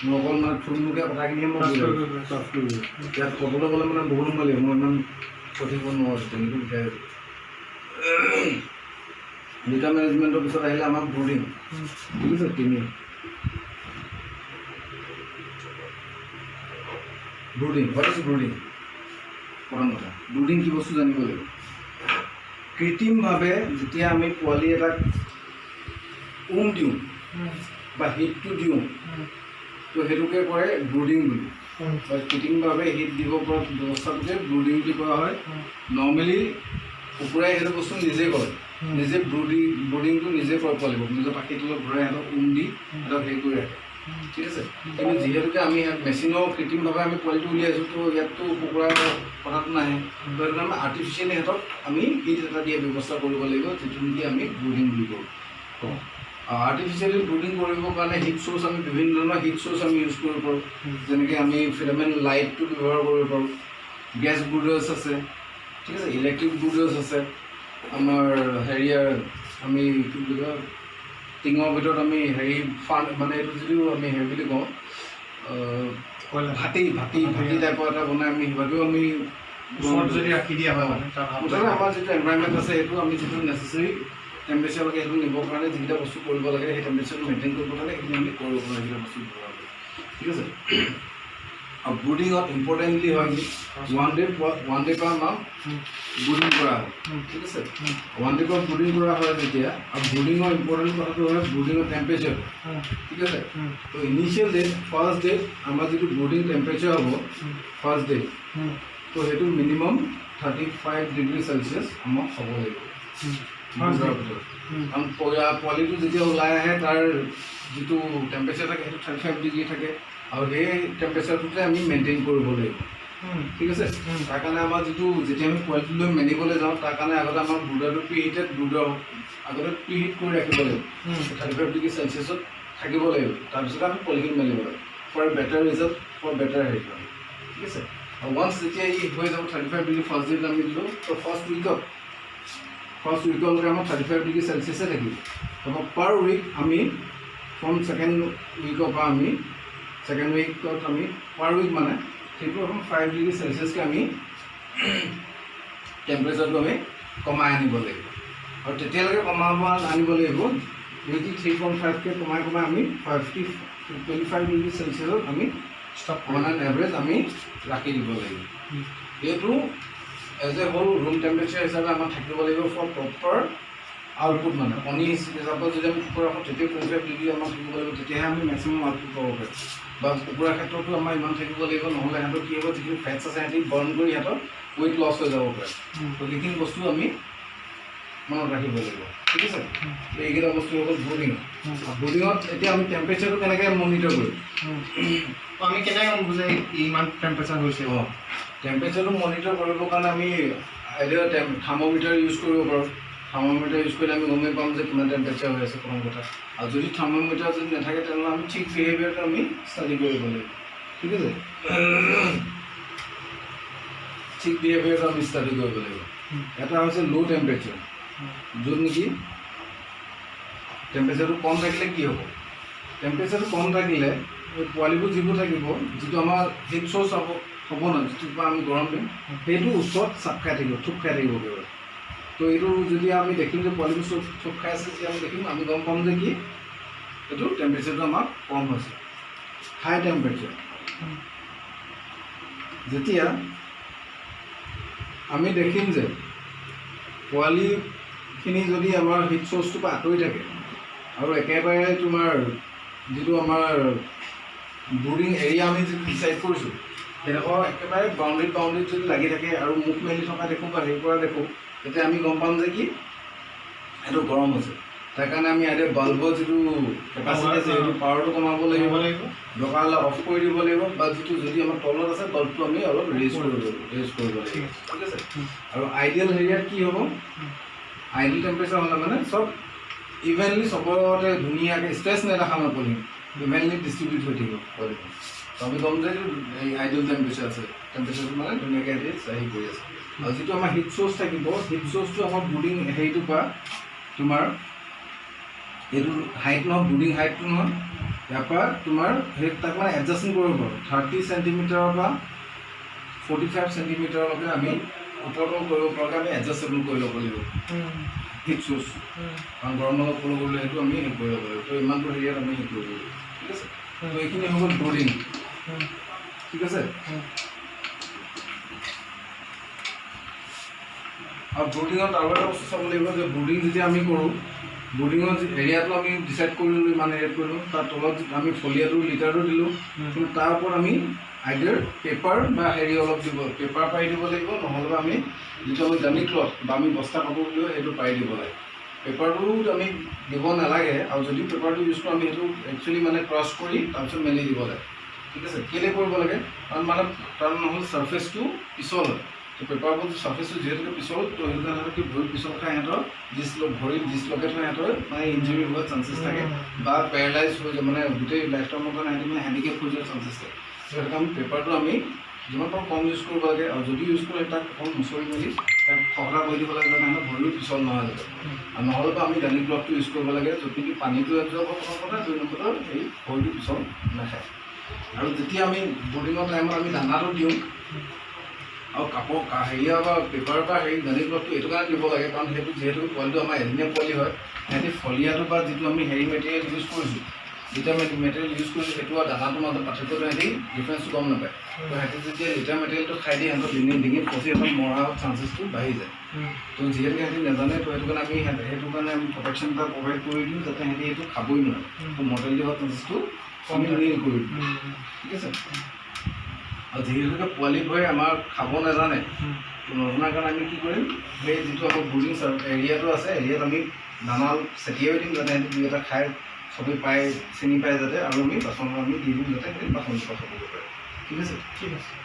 মই অকল মানে থুলমূলকৈ কথাখিনিয়ে মই ইয়াত ক'বলৈ গ'লে মানে বহুত সময় লাগিব মই ইমান সঠিক নোৱাৰোঁ তেনেকৈ বুজাই ডেটা মেনেজমেণ্টৰ পিছত আহিলে আমাৰ ব্ৰুডিং, ঠিক আছে। Brooding, what is brooding? প্ৰথম কথা, ব্ৰুডিং কি বস্তু জানিব লাগিব। কৃত্ৰিমভাৱে যেতিয়া আমি পোৱালি এটাক দিওঁ বা হিটটো দিওঁ, তো সেইটোকে কৰে ব্ৰুডিং বুলি। বা কৃত্ৰিমভাৱে হিট দিব পৰা ব্যৱস্থাটোকে ব্ৰুডিং বুলি কোৱা হয়। নৰ্মেলি কুকুৰাই সেইটো বস্তু নিজে কৰে, নিজে ব্ৰুডিংটো নিজে কৰে পোৱালিবোৰ, নিজৰ পাখিৰ তলত ঘূৰাই সিহঁতক দি সিহঁতক হেৰি কৰি ৰাখে, ঠিক আছে। কিন্তু যিহেতুকে আমি মেচিনৰ কৃত্ৰিমভাৱে আমি পোৱালিটো উলিয়াইছোঁ, তো ইয়াততো কুকুৰাৰ কথাটো নাহে। তো সেইটো কাৰণে আৰ্টিফিচিয়েলি সিহঁতক আমি হিট এটা দিয়া ব্যৱস্থা কৰিব লাগিব, যিটো নেকি আমি ব্ৰুডিং বুলি কওঁ। আৰ্টিফিচিয়েলি ব্ৰুডিং কৰিবৰ কাৰণে হিট চ'ৰ্চ আমি বিভিন্ন ধৰণৰ হিট চ'ৰ্চ আমি ইউজ কৰিব পাৰোঁ। যেনেকৈ আমি ফিলামেণ্ট লাইটটো ব্যৱহাৰ কৰিব পাৰোঁ, গেছ ব্ৰুডাৰ্ছ আছে, ঠিক আছে, ইলেক্ট্ৰিক ব্ৰুডাৰ্ছ আছে। আমাৰ হেৰিয়াৰ আমি কি বুলি কয়, টিঙৰ ভিতৰত আমি হেৰি মানে এইটো যিটো আমি হেৰি বুলি কওঁ ভাটি টাইপৰ এটা বনাই আমি সেইভাগেও আমি যদি ৰাখি দিয়া হয় মানে মুঠতে আমাৰ যিটো এনভাইৰনমেণ্ট আছে সেইটো আমি যিটো নেচেচাৰী টেম্পাৰেচাৰলৈকে সেইটো নিবৰ কাৰণে যিকেইটা বস্তু কৰিব লাগে, সেই টেম্পাৰেচাৰটো মেইনটেইন কৰিব কাৰণে সেইখিনি আমি কৰিব পাৰোঁ, সেইকেইটা বস্তু ব্যৱহাৰ কৰি, ঠিক আছে। আৰু ব্ৰুডিঙত ইম্পৰ্টেণ্টলি হয় কি ওৱান ডে পৰা আমাৰ ব্ৰুডিং কৰা হয়, ঠিক আছে। ওৱান ডে পৰা ব্ৰুডিং কৰা হয় যেতিয়া, আৰু ব্ৰুডিঙৰ ইম্পৰ্টেণ্ট কথাটো হয় ব্ৰুডিঙৰ টেম্পাৰেচাৰ, ঠিক আছে। তো ইনিচিয়েল ডে ফাৰ্ষ্ট ডে আমাৰ যিটো ব্ৰুডিং টেম্পাৰেচাৰ হ'ব ফাৰ্ষ্ট ডে, তো সেইটো মিনিমাম 35 ডিগ্ৰী চেলচিয়াছ আমাৰ হ'ব লাগিব ভিতৰত। কাৰণ পোৱালিটো যেতিয়া ওলাই আহে তাৰ যিটো টেম্পাৰেচাৰ থাকে সেইটো 35 ডিগ্ৰী থাকে, আৰু সেই টেম্পাৰেচাৰটোতে আমি মেইনটেইন কৰিব লাগিব, ঠিক আছে। তাৰ কাৰণে আমাৰ যিটো যেতিয়া আমি পোৱালিটো লৈ মেলিবলৈ যাওঁ, তাৰ কাৰণে আগতে আমাৰ ব্ৰুডাৰটো প্ৰিহিটেড ব্ৰুডাৰ আগতে প্ৰিহিট কৰি ৰাখিব লাগিব, 35 ডিগ্ৰী চেলচিয়াছত থাকিব লাগিব। তাৰপিছত আমি পোৱালিখিনি মেলিব লাগিব for better result, for better হেৰি, ঠিক আছে। আৰু ওৱান্স যেতিয়া ই হৈ যাব 35 ডিগ্ৰী ফাৰ্ষ্ট ডেত আমি দিলোঁ, তো ফাৰ্ষ্ট উইকলৈকে আমাৰ 35 ডিগ্ৰী চেলচিয়াছে থাকিব। তাৰপৰা পাৰ উইক আমি ফ্ৰম ছেকেণ্ড উইকৰ পৰা আমি ছেকেণ্ড উইকত আমি পাৰ উইক মানে সেইটো এখন 5 ডিগ্ৰী চেলচিয়াছকৈ আমি টেম্পাৰেচাৰটো আমি কমাই আনিব লাগিব। আৰু তেতিয়ালৈকে আনিব লাগিব যদি 3.5কৈ কমাই আমি 25 ডিগ্ৰী চেলচিয়াছত আমি অন এন এভাৰেজ আমি ৰাখি দিব লাগিব। এইটো as a whole room temperature হিচাপে আমাৰ থাকিব লাগিব ফৰ প্ৰপাৰ আউটপুট, মানে কণী হিচাপত যদি আমি কুকুৰা ৰাখোঁ তেতিয়া 25 ডিগ্ৰী আমাৰ থাকিব লাগিব, তেতিয়াহে আমি মেক্সিমাম আউটপুট পাব পাৰিম। বা কুকুৰাৰ ক্ষেত্ৰতো আমাৰ ইমান থাকিব লাগিব, নহ'লে সিহঁতৰ কি হ'ব, যিখিনি ফেটছ আছে সিহঁতি বাৰ্ণ কৰি সিহঁতৰ ৱেইট লছ হৈ যাব পাৰে। তো সেইখিনি বস্তু আমি মনত ৰাখিব লাগিব, ঠিক আছে। এইকেইটা বস্তু হৈ গ'ল ব্ৰুডিং। ব্ৰুডিঙত এতিয়া আমি টেম্পাৰেচাৰটো কেনেকৈ মনিটৰ কৰিম, আমি কেনেকৈ গম বুজে ইমান টেম্পাৰেচাৰ হৈছে? টেম্পাৰেচাৰটো মনিটৰ কৰিবৰ কাৰণে আমি আইডিয়া থাৰ্মোমিটাৰ ইউজ কৰিব পাৰোঁ। থাৰ্মোমিটাৰ ইউজ কৰিলে আমি গমেই পাম যে কিমান টেম্পাৰেচাৰ হৈ আছে প্ৰথম কথা। আৰু যদি থাৰ্মোমিটাৰ যদি নাথাকে তেনেহ'লে আমি ঠিক বিহেভিয়াৰটো আমি ষ্টাডি কৰিব লাগিব, ঠিক আছে। ঠিক বিহেভিয়াৰটো আমি ষ্টাডি কৰিব লাগিব। এটা হৈছে ল' টেম্পাৰেচাৰ, য'ত নেকি টেম্পাৰেচাৰটো কম থাকিলে কি হ'ব, টেম্পাৰেচাৰটো কম থাকিলে পোৱালিবোৰ যিবোৰ থাকিব, যিটো আমাৰ হিট চ'ৰ্চ হ'ব নহয়, যিটোৰ পৰা আমি গৰম দিম, সেইটো ওচৰত চাপ খাই থাকিব, থোপ খাই থাকিব পাৰিব। তো এইটো যদি আমি দেখিম যে পোৱালিবোৰ থোপ খাই আছে, যেতিয়া আমি দেখিম আমি গম পাম যে কি এইটো টেম্পাৰেচাৰটো আমাৰ কম হৈছে। হাই টেম্পাৰেচাৰ যেতিয়া আমি দেখিম যে পোৱালিখিনি যদি আমাৰ হিট চ'ৰ্চটোৰ পৰা আঁতৰি থাকে, আৰু একেবাৰে তোমাৰ যিটো আমাৰ ব্ৰুডিং এৰিয়া আমি যিটো ডিচাইড কৰিছোঁ সেইডোখৰ একেবাৰে বাউণ্ডেৰীত যদি লাগি থাকে আৰু মুখ মেলি থকা দেখোঁ বা হেৰি কৰা দেখোঁ, তেতিয়া আমি গম পাম যে কি এইটো গৰম হৈছে। তাৰ কাৰণে আমি ইয়াতে বাল্বৰ যিটো কেপাচিটি আছে সেইটো পাৱাৰটো কমাব লাগিব, দৰকাৰ হ'লে অফ কৰি দিব লাগিব, বা যিটো যদি আমাৰ তলত আছে বাল্বটো আমি অলপ ৰেজ কৰিব লাগিব, ঠিক আছে। আৰু আইডিয়েল হেৰিয়াত কি হ'ব, আইডিয়েল টেম্পাৰেচাৰ হ'লে মানে চব ইভেনলি চবতে ধুনীয়াকৈ ষ্ট্ৰেছ নেদেখা নপৰিম, ইভেনলি ডিষ্ট্ৰিবিউট হৈ থাকিব পোৱালিটো। তো আমি গম যে এই আইডিয়েল টেম্পাৰেচাৰ আছে, টেম্পাৰেচাৰটো মানে ধুনীয়াকৈ হেৰি কৰি আছে। আৰু যিটো আমাৰ হিট চ'ৰ্চ থাকিব, হিট চ'ৰ্চটো আমাৰ ব্ৰুডিং হেৰিটোৰ পৰা তোমাৰ এইটো হাইট নহয়, ব্ৰুডিং হাইটটো নহয়, ইয়াৰ পৰা তোমাৰ সেই তাক মানে এডজাষ্টমেণ্ট কৰিব পাৰোঁ। 30 চেণ্টিমিটাৰৰ পৰা 45 চেণ্টিমিটাৰলৈকে আমি ওপৰতো কৰিব পৰাকৈ আমি এডজাষ্টেবল কৰি ল'ব লাগিব। হিট চ'চ কাৰণ গৰম লগত ফ'ল' কৰিলে সেইটো আমি হেৰি কৰিব লাগিব তো ইমানটো হেৰিয়াত আমি হেৰি কৰিব লাগিব ঠিক আছে তো এইখিনি হৈ গ'ল ব্ৰডিং ঠিক আছে আৰু ব্ৰডিঙত আৰু এটা বস্তু চাব লাগিব যে ব্ৰডিং যেতিয়া আমি কৰোঁ ব্ৰডিঙৰ এৰিয়াটো আমি ডিচাইড কৰিলোঁ ইমান এৰিয়াত কৰিলোঁ তাৰ তলত আমি ফলিয়াটো লিটাৰটো দিলোঁ কিন্তু তাৰ ওপৰত আমি আইডাৰ পেপাৰ বা হেৰি অলপ দিব পেপাৰ পাৰি দিব লাগিব নহ'লে আমি যিটো আমি দামী ক্লথ বা আমি বস্তা কাপোৰ বুলিও সেইটো পাৰি দিব লাগে পেপাৰটো আমি দিব নালাগে আৰু যদি পেপাৰটো ইউজ কৰোঁ আমি সেইটো একচুৱেলি মানে ক্ৰছ কৰি তাৰপিছত মেলি দিব লাগে ঠিক আছে কেলৈ কৰিব লাগে কাৰণ নহ'লে ছাৰ্ফেচটো পিছল হয় তো পেপাৰবোৰ ছাৰ্ফেচটো যিহেতুকে পিছল তো সেইটো কাৰণে কি ভৰিত পিছল খাই সিহঁতৰ ভৰিত ডিছলকেট হৈ সিহঁতৰ মানে ইঞ্জুৰি হোৱাৰ চান্সেছ থাকে বা পেৰালাইজ হৈ যায় মানে গোটেই লাইফ টাইমৰ কাৰণে সিহঁতি মানে হেণ্ডিকেপ হৈ যোৱাৰ চান্সেছ থাকে সেইটো আমি পেপাৰটো আমি যিমান পাৰোঁ কম ইউজ কৰিব লাগে আৰু যদি ইউজ কৰে তাক অকণ মুচৰি মেলি তাক খহৰা কৰি দিব লাগে যাতে সিহঁতৰ ভৰিও পিছল নহয় যাতে আৰু নহ'লেতো আমি দানি ক্লথটো ইউজ কৰিব লাগে যদি পানীটো এবজৰ্ব হ'ব প্ৰথম কথা 2 নম্বৰটো সেই ভৰিটো পিছল নাখায় আৰু যেতিয়া আমি ব্ৰডিঙৰ টাইমত আমি দানাটো দিওঁ আৰু কাপোৰ হেৰিয়া বা পেপাৰ বা হেৰি দানি ক্লথটো এইটো কাৰণে দিব লাগে কাৰণ সেইটো যিহেতু পোৱালিটো আমাৰ এদিনীয়া পোৱালি হয় সিহঁতি ফলিয়াটো বা যিটো আমি হেৰি মেটেৰিয়েল ইউজ কৰিছোঁ যেতিয়া মেটেৰিয়েল ইউজ কৰিছোঁ সেইটো আৰু দানাটোৰ মাজত পাৰ্থক্যটো সিহঁতি ডিফাৰেঞ্চটো গম নাপায় তো সিহঁতি যেতিয়া লিটাৰ মেটেৰিয়েলটো খাই দিয়ে সিহঁতৰ ডিঙিত ফচি সিহঁতৰ মৰা চান্সেছটো বাঢ়ি যায় তো যিহেতুকে সিহঁতি নাজানে তো সেইটো কাৰণে আমি প্ৰটেকশ্যন এটা প্ৰভাইড কৰি দিওঁ যাতে সিহঁতি সেইটো খাবই নোৱাৰে তো মৰ্টেলিটি হোৱাৰ চান্সেছটো আমি নিল কৰি দিওঁ ঠিক আছে আৰু যিহেতুকে পোৱালি বোৰে আমাৰ খাব নাজানে নজনাৰ কাৰণে আমি কি কৰিম সেই যিটো আমাৰ ব্ৰডিং এৰিয়াটো আছে এৰিয়াত আমি দানা ছটিয়াই দিম যাতে সিহঁতি দুই এটা খাই চবেই পাই চিনি পায় যাতে আৰু আমি বাচনত আমি দি দিম যাতে সিহঁতি বাচন চাফা কৰিব পাৰে ঠিক আছে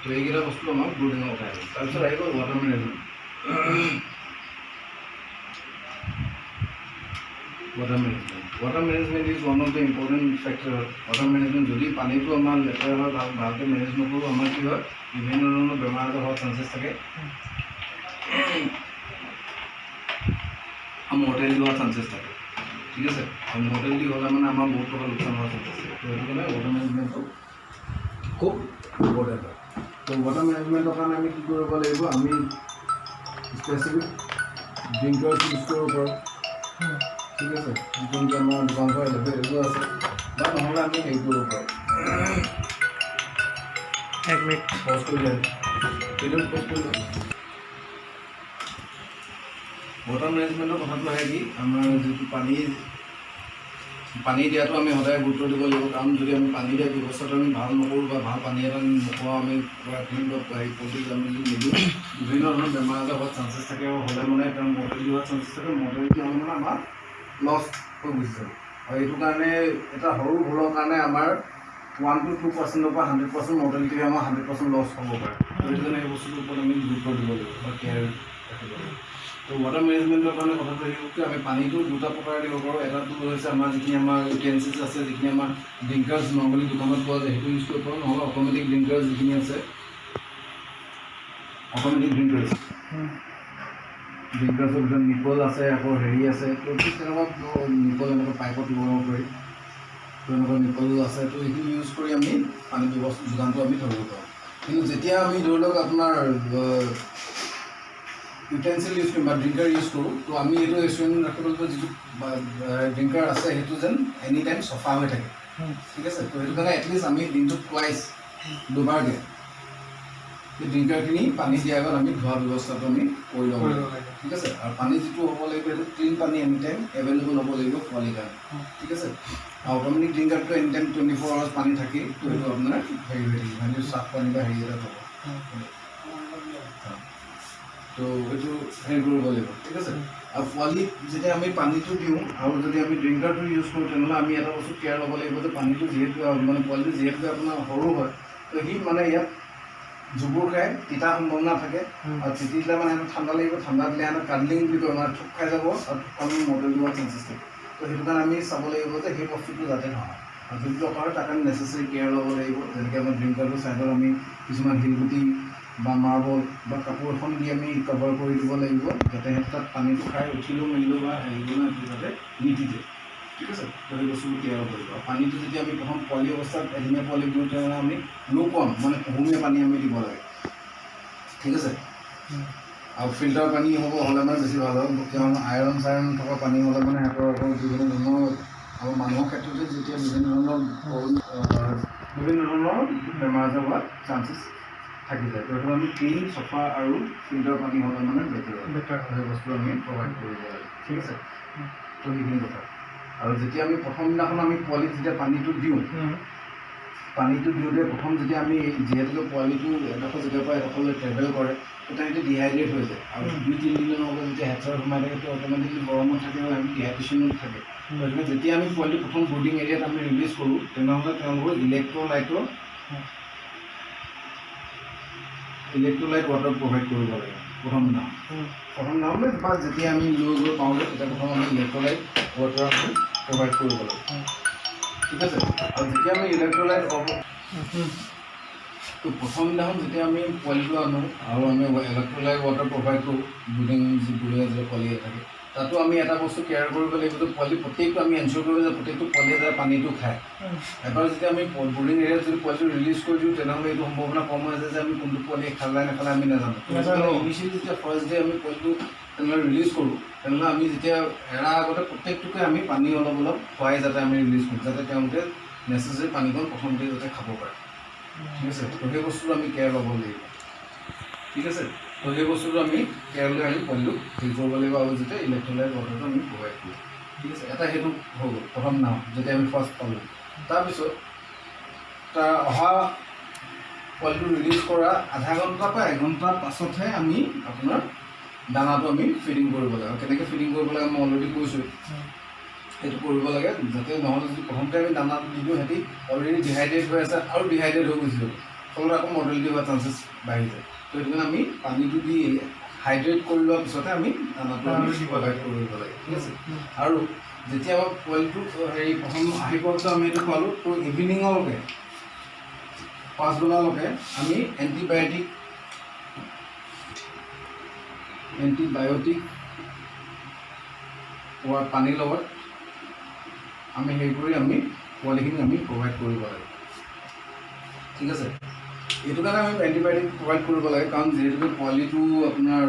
তো এইকেইটা বস্তু আমাৰ ব্ৰডিঙৰ কথা আহিব তাৰপিছত আহি গ'ল water management water management is one of the important factor water management যদি পানীটো আমাৰ লেতেৰা হয় ভালকৈ মেনেজ নকৰোঁ আমাৰ কি হয় বিভিন্ন ধৰণৰ বেমাৰ আজাৰ হোৱাৰ চান্সেছ থাকে মৰ্টেলিটি হোৱাৰ চান্সেছ থাকে ঠিক আছে আৰু মৰ্টেলিটি হ'লে মানে আমাৰ বহুত টকা লোকচান হোৱাৰ চান্সেছ থাকে তো সেইটো কাৰণে ৱাটাৰ মেনেজমেণ্টটো খুব ইম্পৰ্টেণ্ট হয় তো ৱাটাৰ মেনেজমেণ্টৰ কাৰণে আমি কি কৰিব লাগিব আমি স্পেচিফিক ড্ৰিংকাৰ্ছ ইউজ কৰিব পাৰোঁ ঠিক আছে যিটো নেকি আমাৰ দোকানখন এভেইলেবল আছে বা নহ'লে আমি হেৰি কৰিব পাৰোঁ 1 মিনিট পজ কৰি যায় ভিডিঅ'ত পজ কৰি যায় ৱাটাৰ মেনেজমেণ্টৰ কথাটো আহে কি আমাৰ যিটো পানী দিয়াটো আমি সদায় গুৰুত্ব দিব লাগিব কাৰণ যদি আমি পানী দিয়া ব্যৱস্থাটো আমি ভাল নকৰোঁ বা ভাল পানী এটা নোখোৱাওঁ আমি হেৰি পলিটিক্স আমি যদি নিদিওঁ বিভিন্ন ধৰণৰ বেমাৰ আজাৰ হোৱাৰ চান্সেছ থাকে আৰু হ'লে মানে তেওঁ মৰ্টেলিটি হোৱাৰ চান্সেছ থাকে মৰ্টেলিটি হ'লে মানে আমাৰ লছ হৈ গুচি যাব আৰু এইটো কাৰণে এটা সৰু ভুলৰ কাৰণে আমাৰ 1 to 2% পৰা 100% মৰ্টেলিটি আমাৰ 100% লছ হ'ব পাৰে সেইটো কাৰণে এই বস্তুটোৰ ওপৰত আমি গুৰুত্ব দিব লাগিব বা কেয়াৰ ৰাখিব লাগিব তো ৱাটাৰ মেনেজমেণ্টৰ কাৰণে কথাটো আহিব আমি পানীটো দুটা প্ৰকাৰে দিব পাৰোঁ এটাটো হৈছে আমাৰ যিখিনি আমাৰ ইউটেনচিলছ আছে যিখিনি আমাৰ ড্ৰিংকাৰ্ছ নৰ্মেলি দোকানত পোৱা যায় সেইটো ইউজ কৰিব পাৰোঁ নহ'লে অট'মেটিক ড্ৰিংকাৰ্ছ যিখিনি আছে অট'মেটিক ড্ৰিংকাৰ্ছৰ ভিতৰত নিপল আছে আকৌ হেৰি আছে তো ঠিক তেনেকুৱা নিপল এনেকুৱা পাইপত লগাব পাৰি তো এনেকুৱা নিপল আছে তো এইখিনি ইউজ কৰি আমি পানী ব্যৱস্থা যোগানটো আমি ধৰিব পাৰোঁ কিন্তু যেতিয়া আমি ধৰি লওক আপোনাৰ ইউটেনচিল ইউজ কৰিম বা ড্ৰিংকাৰ ইউজ কৰোঁ তো আমি এইটো ৰেষ্টুৰেণ্ট ৰাখিব লাগিব যিটো ড্ৰিংকাৰ আছে সেইটো যেন এনি টাইম চফা হৈ থাকে ঠিক আছে তো সেইটো কাৰণে এটলিষ্ট আমি দিনটোত টুৱাইছ দুবাৰকৈ সেই ড্ৰিংকাৰখিনি পানী দিয়াৰ আগত আমি ধোৱা ব্যৱস্থাটো আমি কৰি ল'ব লাগিব ঠিক আছে আৰু পানী যিটো হ'ব লাগিব সেইটো ক্লিন পানী এনি টাইম এভেইলেবল হ'ব লাগিব পোৱালিৰ কাৰণে ঠিক আছে আৰু অট'মেটিক ড্ৰিংকাৰটো এনি টাইম 24 আৱাৰ্ছ পানী থাকি তো সেইটো আপোনাৰ হেৰি হৈ থাকিব সেইটো চাফ পানী বা হেৰি এটা হ'ব তো এইটো হেৰি কৰিব লাগিব ঠিক আছে আৰু পোৱালিক যেতিয়া আমি পানীটো দিওঁ আৰু যদি আমি ড্ৰিংকাৰটো ইউজ কৰোঁ তেনেহ'লে আমি এটা বস্তু কেয়াৰ ল'ব লাগিব যে পানীটো যিহেতু মানে পোৱালিটো যিহেতু আপোনাৰ সৰু হয় তো সি মানে ইয়াত জুবুৰ খাই তিতা সম্ভাৱনা থাকে আৰু তিতি দিলে মানে সিহঁতৰ ঠাণ্ডা লাগিব ঠাণ্ডা দিলে সিহঁতৰ কাডলিং বুলি কয় মানে থুপ খাই যাব আৰু থুপখন মডেল দিবৰ চান্সেছ থাকে তো সেইটো কাৰণে আমি চাব লাগিব যে সেই বস্তুটো যাতে নহয় আৰু যোনটো হয় তাক আমি নেচেচাৰী কেয়াৰ ল'ব লাগিব যেনেকৈ আমাৰ ড্ৰিংকাৰটোৰ ছাইডত আমি কিছুমান শিলগুটি বা মাৰ্বল বা কাপোৰ এখন দি আমি কভাৰ কৰি দিব লাগিব যাতে সিহঁতে তাত পানীটো খাই উঠিলেও মেলিলেও বা হেৰিলেও যাতে নিতিতে ঠিক আছে তো সেই বস্তুটো কেয়াৰ কৰিব আৰু পানীটো যেতিয়া আমি প্ৰথম পোৱালি অৱস্থাত এদিনীয়া পোৱালি দিওঁ তেনেহ'লে আমি লো কম মানে কুহুমীয়া পানী আমি দিব লাগে ঠিক আছে আৰু ফিল্টাৰ পানী হ'লে মানে বেছি ভাল হয়, কিয়নো আইৰণ চাইৰণ থকা পানী হ'লে মানে সিহঁতৰ আকৌ বিভিন্ন ধৰণৰ আৰু মানুহৰ ক্ষেত্ৰতে যেতিয়া বিভিন্ন ধৰণৰ বেমাৰ আজাৰ হোৱাৰ চান্সেছ থাকি যায়। তো সেইটো আমি ক্লিন চফা আৰু ফিল্টাৰ পানী হ'লে মানে বেটাৰ সেই বস্তু আমি প্ৰভাইড কৰিব লাগে, ঠিক আছে। তো সেইখিনি কথা। আৰু যেতিয়া আমি প্ৰথম দিনাখন আমি পোৱালিক যেতিয়া পানীটো দিওঁ, পানীটো দিওঁতে প্ৰথম যেতিয়া আমি যিহেতুকে পোৱালিটো এডোখৰ জেগাৰ পৰা এডোখৰলৈ ট্ৰেভেল কৰে, তো তেনেকৈ ডিহাইড্ৰেট হৈ যায়। আৰু 2-3 দিনৰ লগত যেতিয়া হেডচাৰ সোমাই থাকে, তো অট'মেটিকলি গৰমত থাকে আৰু আমি ডিহাইড্ৰেশ্যনত থাকে। গতিকে যেতিয়া আমি পোৱালিটো প্ৰথম ব্ৰুডিং এৰিয়াত আমি ৰিলিজ কৰোঁ, তেনেহ'লে তেওঁলোকৰ ইলেক্ট্ৰলাইট ৱাটাৰ প্ৰভাইড কৰিব লাগে প্ৰথম দিনাখন বা যেতিয়া আমি লৈ গৈ পাওঁগৈ, তেতিয়া প্ৰথম আমি ইলেক্ট্ৰলাইট ৱাটাৰ আমি প্ৰভাইড কৰিব লাগে, ঠিক আছে। আৰু যেতিয়া আমি ইলেক্ট্ৰলাইট তো প্ৰথম দিনাখন যেতিয়া আমি পোৱালিটো আনো আৰু আমি ইলেক্ট্ৰলাইট ৱাটাৰ প্ৰভাইড কৰোঁ, ব্ৰুডিং যেতিয়া পোৱালি থাকে, তাতো আমি এটা বস্তু কেয়াৰ কৰিব লাগিব যে পোৱালি প্ৰত্যেকটো আমি এনচিয়ৰ কৰিব যে প্ৰত্যেকটো পোৱালিয়ে যাতে পানীটো খায়। এবাৰ যেতিয়া আমি ব্ৰুডিং এৰিয়াত যদি পোৱালিটো ৰিলিজ কৰি দিওঁ, তেনেহ'লে এইটো সম্ভাৱনা কম হৈ যায় যে আমি কোনটো পোৱালিয়ে খালে নাখালে আমি নাজানো। ইনিচিয়েলি যেতিয়া ফাৰ্ষ্ট ডে আমি পোৱালিটো তেনেহ'লে ৰিলিজ কৰোঁ, তেনেহ'লে আমি যেতিয়া এৰাৰ আগতে প্ৰত্যেকটোকে আমি পানী অলপ অলপ খুৱাই যাতে আমি ৰিলিজ কৰোঁ, যাতে তেওঁলোকে নেচেচেৰী পানীকণ প্ৰথমতে যাতে খাব পাৰে, ঠিক আছে। তো সেই বস্তুটো আমি কেয়াৰ ল'ব লাগিব, ঠিক আছে। তো সেই বস্তুটো আমি কেয়াৰ লৈ আমি পোৱালিটোক হেৰি কৰিব লাগিব আৰু যেতিয়া ইলেক্ট্ৰলাইট ৱাটাৰটো আমি প্ৰভাইড কৰোঁ, ঠিক আছে। এটা সেইটো হৈ গ'ল প্ৰথম নাম যেতিয়া আমি ফাৰ্ষ্ট পালোঁ। তাৰপিছত তাৰ অহা পোৱালিটো ৰিলিজ কৰা আধা ঘণ্টা বা 1 ঘণ্টাৰ পাছতহে আমি আপোনাৰ দানাটো আমি ফিডিং কৰিব লাগে। আৰু কেনেকৈ ফিডিং কৰিব লাগে মই অলৰেডি কৈছোঁ, সেইটো কৰিব লাগে যাতে নহ'লে যদি প্ৰথমতে আমি দানাটো দি দিওঁ, সিহঁতি অলৰেডি ডিহাইড্ৰেট হৈ আছে আৰু ডিহাইড্ৰেট হৈ গৈছে, ফলত আকৌ মৰ্টেলিটি হোৱাৰ চান্সেছ বাঢ়ি যায়। তো সেইটো কাৰণে আমি পানীটো দি হাইড্ৰেট কৰি লোৱাৰ পিছতে আমি দানাটো আমি প্ৰভাইড কৰিব লাগে, ঠিক আছে। আৰু যেতিয়া আমাৰ পোৱালিটো প্ৰথম আহি পোৱাৰ পিছত আমি এইটো খোৱালোঁ, তো ইভিনিঙলৈকে পাছবেলালৈকে আমি এণ্টিবায়'টিক পানীৰ লগত আমি হেৰি কৰি আমি পোৱালিখিনি আমি প্ৰভাইড কৰিব লাগে, ঠিক আছে। এইটো কাৰণে আমি এণ্টিবায়'টিক প্ৰভাইড কৰিব লাগে, কাৰণ যিহেতুকে পোৱালিটো আপোনাৰ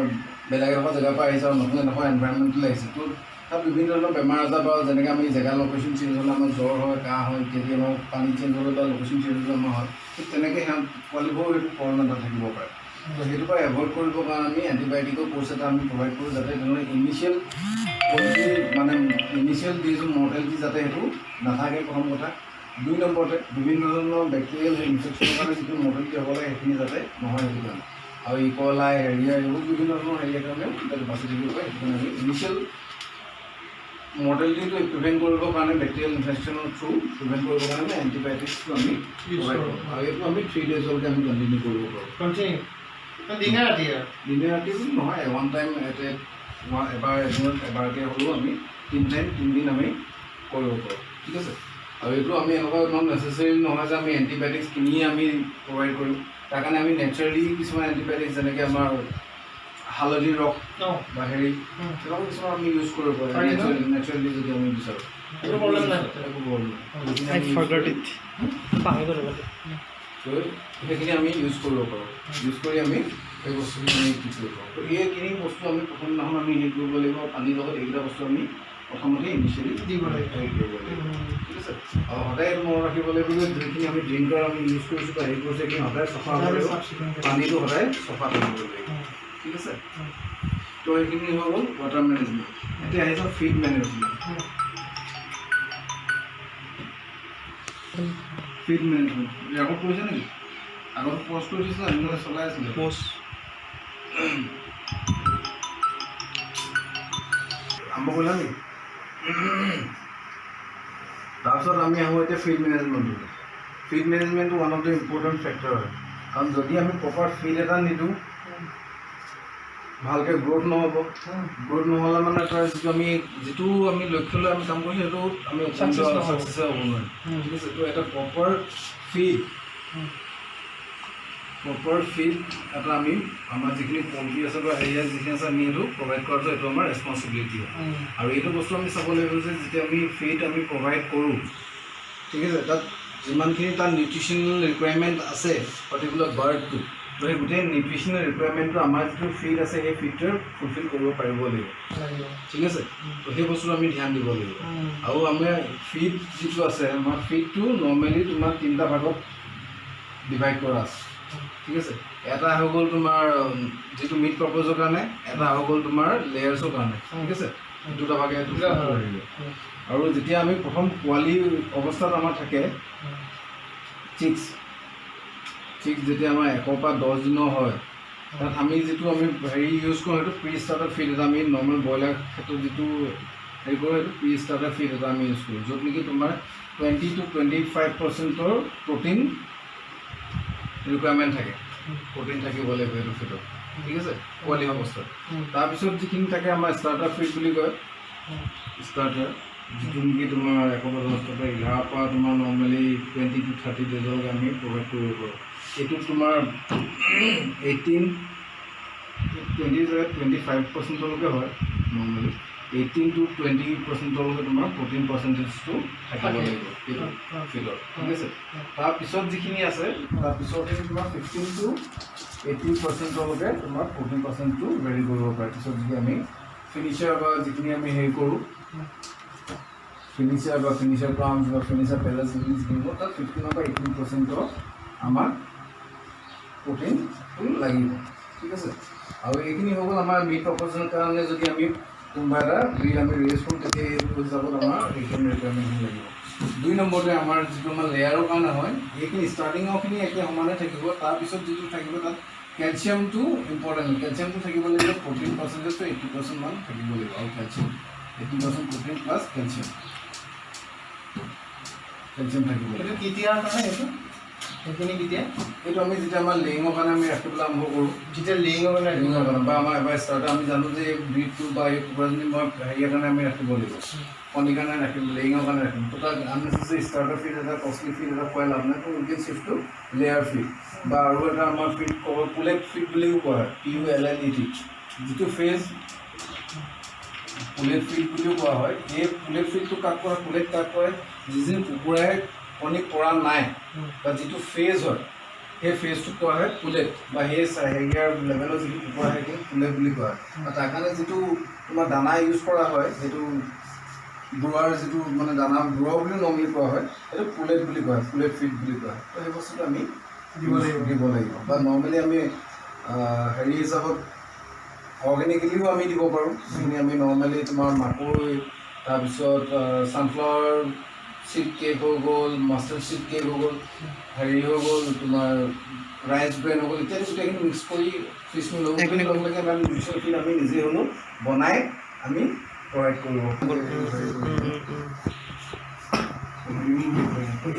বেলেগ এডোখৰ জেগাৰ পৰা আহিছে আৰু নতুন এডোখৰ এনভাইৰনমেণ্টলৈ আহিছে, তো তাত বিভিন্ন ধৰণৰ বেমাৰ আজাৰ বা যেনেকৈ আমি জেগা লোকেশ্যন চেঞ্জ হ'লে আমাৰ জ্বৰ হয়, কাহ হয়, ইত্যাদি আমাৰ পানী চেঞ্জ হ'লে বা লোকেশ্যন চেঞ্জ হ'লে আমাৰ হয়, ঠিক তেনেকৈ পোৱালিবোৰো সেইটো কৰোণা এটা থাকিব পাৰে। তো সেইটো পৰা এভইড কৰিবৰ কাৰণে আমি এণ্টিবায়'টিকৰ কোৰ্চ এটা আমি প্ৰভাইড কৰোঁ, যাতে তেনেহ'লে ইনিচিয়েল ডিজিজ মৰ্টেলিটি যাতে সেইটো নাথাকে প্ৰথম কথা। 2 নম্বৰতে বিভিন্ন ধৰণৰ বেক্টেৰিয়েল ইনফেকশ্যনৰ কাৰণে যিটো মৰ্টেলিটি হ'ব লাগে সেইখিনি যাতে নহয়, সেইটো কাৰণে। আৰু ইকলাই হেৰিয়া এইবোৰ বিভিন্ন ধৰণৰ হেৰিয়াৰ কাৰণে যাতে বাচি থাকিব পাৰে, সেইটো কাৰণে আমি ইনিচিয়েল মৰ্টেলিটিটো প্ৰিভেণ্ট কৰিবৰ কাৰণে বেক্টেৰিয়েল ইনফেকশ্যনৰ থ্ৰু প্ৰিভেণ্ট কৰিবৰ কাৰণে আমি এণ্টিবায়'টিক্সটো আমি প্ৰভাইড কৰোঁ। আৰু এইটো আমি 3 ডেজলৈকে আমি কণ্টিনিউ কৰিব পাৰোঁ। দিনে ৰাতি বুলি নহয়, ওৱান টাইম এবাৰকৈ হ'লেও আমি 3 দিন আমি কৰিব পাৰোঁ, ঠিক আছে। আৰু এইটো আমি এনেকুৱা নন নেচেচেৰী নহয় যে আমি এণ্টিবায়'টিক্স কিনিয়ে আমি প্ৰভাইড কৰিম। তাৰ কাৰণে আমি নেচাৰেলি কিছুমান এণ্টিবায়'টিক্স যেনেকৈ আমাৰ হালধিৰ ৰস বা হেৰি তেনেকুৱা কিছুমান আমি ইউজ কৰিব পাৰোঁ নেচাৰেলি যদি আমি বিচাৰোঁ, একো প্ৰব্লেম নাই। সেইখিনি আমি ইউজ কৰিব পাৰোঁ, ইউজ কৰি আমি সেই বস্তুখিনি আমি কি কৰিব পাৰোঁ। তো এইখিনি বস্তু আমি প্ৰথম দিনাখন আমি হেৰি কৰিব লাগিব, পানীৰ লগত এইকেইটা বস্তু আমি প্ৰথমতে ইনিচিয়েলি দিব লাগিব, হেৰি কৰিব লাগিব, ঠিক আছে। আৰু সদায় মনত ৰাখিব লাগিব যে যিখিনি আমি ড্ৰিংকাৰ আমি ইউজ কৰিছোঁ বা হেৰি কৰিছোঁ সেইখিনি সদায় চফা হ'ব লাগিব, পানীটো সদায় চফা কৰিব লাগিব, ঠিক আছে। তো এইখিনি হৈ গ'ল ৱাটাৰ মেনেজমেণ্ট। এতিয়া আহিছে ফিড মেনেজমেণ্ট। ফিড মেনেজমেণ্ট আগত কৰিছে নেকি? আগত প'ষ্ট কৰি দিছিলে, আমি চলাই আছিলে আৰম্ভ কৰিলা নেকি? তাৰপিছত আমি আহোঁ এতিয়া ফিড মেনেজমেণ্টটো। ফিড মেনেজমেণ্টটো one of the important factor হয়, কাৰণ যদি আমি প্ৰপাৰ ফিড এটা নিদিওঁ ভালকৈ গ্ৰ'থ নহ'ব। গ্ৰ'থ নহ'লে মানে তাৰ যিটো আমি লক্ষ্য লৈ আমি কাম কৰিছোঁ সেইটো আমি ছাকচেছ হ'ব নোৱাৰিম, ঠিক আছে। তো এটা প্ৰপাৰ ফিড এটা আমি আমাৰ যিখিনি পলিটি আছে বা হেৰিয়াৰ যিখিনি আছে আমি সেইটো প্ৰভাইড কৰাটো এইটো আমাৰ ৰেচপনচিবিলিটি হয়। আৰু এইটো বস্তু আমি চাব লাগিব যে যেতিয়া আমি ফিড আমি প্ৰভাইড কৰোঁ, ঠিক আছে, তাত যিমানখিনি তাৰ নিউট্ৰিশ্যনেল ৰিকুৱাৰমেণ্ট আছে পাৰ্টিকুলাৰ বাৰ্ডটো, তো সেই গোটেই নিউট্ৰিশ্যনেল ৰিকুৱাৰমেণ্টটো আমাৰ যিটো ফিড আছে সেই ফিডটোৱে ফুলফিল কৰিব পাৰিব লাগিব ঠিক আছে তো সেই বস্তুটো আমি ধ্যান দিব লাগিব আৰু আমাৰ ফিড যিটো আছে আমাৰ ফিডটো নৰ্মেলি তোমাৰ 3টা ভাগত ডিভাইড কৰা আছে ঠিক আছে এটা হৈ গ'ল তোমাৰ যিটো মিট পাৰ্পজৰ কাৰণে এটা হৈ গ'ল তোমাৰ লেয়াৰ্ছৰ কাৰণে ঠিক আছে দুটা ভাগে আৰু যেতিয়া আমি প্ৰথম পোৱালি অৱস্থাত আমাৰ থাকে চিক্স যেতিয়া আমাৰ 1 পৰা 10 দিনৰ হয় তাত আমি যিটো আমি হেৰি ইউজ কৰোঁ সেইটো প্ৰি ষ্টাৰ্টাৰ ফিড এটা আমি নৰ্মেল ব্ৰইলাৰ ক্ষেত্ৰত যিটো হেৰি কৰোঁ সেইটো প্ৰি ষ্টাৰ্টাৰ ফিড এটা আমি ইউজ কৰোঁ য'ত নেকি তোমাৰ 20 to 25% প্ৰ'টিন ৰিকুৱাৰমেণ্ট থাকে প্ৰ'টিন থাকিব লাগিব সেইটো ফিডত ঠিক আছে পোৱালি অৱস্থাত তাৰপিছত যিখিনি থাকে আমাৰ ষ্টাৰ্টাৰ ফিড বুলি কয় ষ্টাৰ্টাৰ যিটো নেকি তোমাৰ 1 পৰা 10 11 পৰা তোমাৰ নৰ্মেলি 20 to 30 ডেজলৈকে আমি প্ৰভাইড কৰিব পাৰোঁ এইটো তোমাৰ 25%লৈকে হয় নৰ্মেলি 18 to 20%লৈকে তোমাৰ প্ৰ'টিন পাৰ্চেণ্টেজটো থাকিব লাগিব সেইটো ফিডত ঠিক আছে তাৰপিছত যিখিনি আছে তাৰপিছত তোমাৰ 15 to 18%লৈকে তোমাৰ প্ৰ'টিন পাৰ্চেণ্টটো ভেৰি কৰিব পাৰে পিছত যদি আমি ফিনিচাৰ বা যিখিনি আমি হেৰি কৰোঁ ফিনিচাৰ ক্ৰাউন্স বা ফিনিচাৰ পেলেজ যিখিনি তাত 15 পৰা 18% আমাৰ প্ৰ'টিনটো লাগিব ঠিক আছে আৰু এইখিনি হৈ গ'ল আমাৰ মিট পাৰ্পজৰ কাৰণে যদি আমি কোনোবা এটা ব্ৰিড আমি ৰেজ কৰোঁ তেতিয়া এইটো হিচাপত আমাৰ এইখিনি ৰিকুৱাৰমেণ্টখিনি লাগিব 2 নম্বৰতে আমাৰ যিটো আমাৰ লেয়াৰৰ কাৰণে হয় এইখিনি ষ্টাৰ্টিঙৰখিনি একে সমানে থাকিব তাৰপিছত যিটো থাকিব তাত কেলছিয়ামটো ইম্পৰ্টেণ্ট কেলছিয়ামটো থাকিব লাগিব প্ৰ'টিন পাৰ্চেণ্টেজটো 80% মান থাকিব লাগিব আৰু কেলছিয়াম 80% প্ৰ'টিন প্লাছ কেলছিয়াম থাকিব এইটো কেতিয়াৰ কাৰণে এইটো সেইখিনি কেতিয়া এইটো আমি যেতিয়া আমাৰ লেইঙৰ কাৰণে আমি ৰাখিবলৈ আৰম্ভ কৰোঁ যেতিয়া লেইঙৰ কাৰণে বা আমাৰ এবাৰ ষ্টাৰ্টাৰ আমি জানো যে এই ব্ৰিডটো বা এই কুকুৰাজনী মই হেৰিয়াৰ কাৰণে আমি ৰাখিব লাগিব কণীৰ কাৰণে ৰাখিম লেইঙৰ কাৰণে ৰাখিম তো তাক আননেচেচাৰী ষ্টাৰ্টাৰ ফিড এটা কষ্টলি ফিড এটা খুৱাই লাভ নাই তো উইকেন চিফ্টটো লেয়াৰ ফিড বা আৰু এটা আমাৰ ফিড ক'ব পুলেট ফিড বুলিও কোৱা হয় PULLET যিটো ফেজ পুলেট ফিড বুলিও কোৱা হয় এই পুলেট ফিডটো কাক কৰে পুলেট কাক কৰে যিজন কুকুৰাই কণী পৰা নাই বা যিটো ফেজ হয় সেই ফেজটোক কোৱা হয় পুলেট বা সেই হেৰিয়াৰ লেভেলৰ যিটো কুকুৰা সেইখিনি পুলেট বুলি কোৱা হয় আৰু তাৰ কাৰণে যিটো তোমাৰ দানা ইউজ কৰা হয় সেইটো গুড়াৰ যিটো মানে দানা গুড়া বুলিও নৰ্মেলি কোৱা হয় সেইটো পুলেট বুলি কোৱা হয় পুলেট ফিড বুলি কোৱা হয় তো সেই বস্তুটো আমি দিব লাগিব বা নৰ্মেলি আমি হেৰি হিচাপত অৰ্গেনিকেলিও আমি দিব পাৰোঁ যিখিনি আমি নৰ্মেলি তোমাৰ মাকৈ তাৰপিছত ছানফ্লাৱাৰ চিড কেক হৈ গ'ল মাষ্টাৰ্ড চিড কেক হৈ গ'ল হেৰি হৈ গ'ল তোমাৰ ৰাইচ ব্ৰেন হৈ গ'ল ইত্যাদি গোটেইখিনি মিক্স কৰি ফিছ মিল লগে আমি নিউট্ৰিশ্যন ফিড আমি নিজে হ'লেও বনাই আমি প্ৰভাইড কৰিব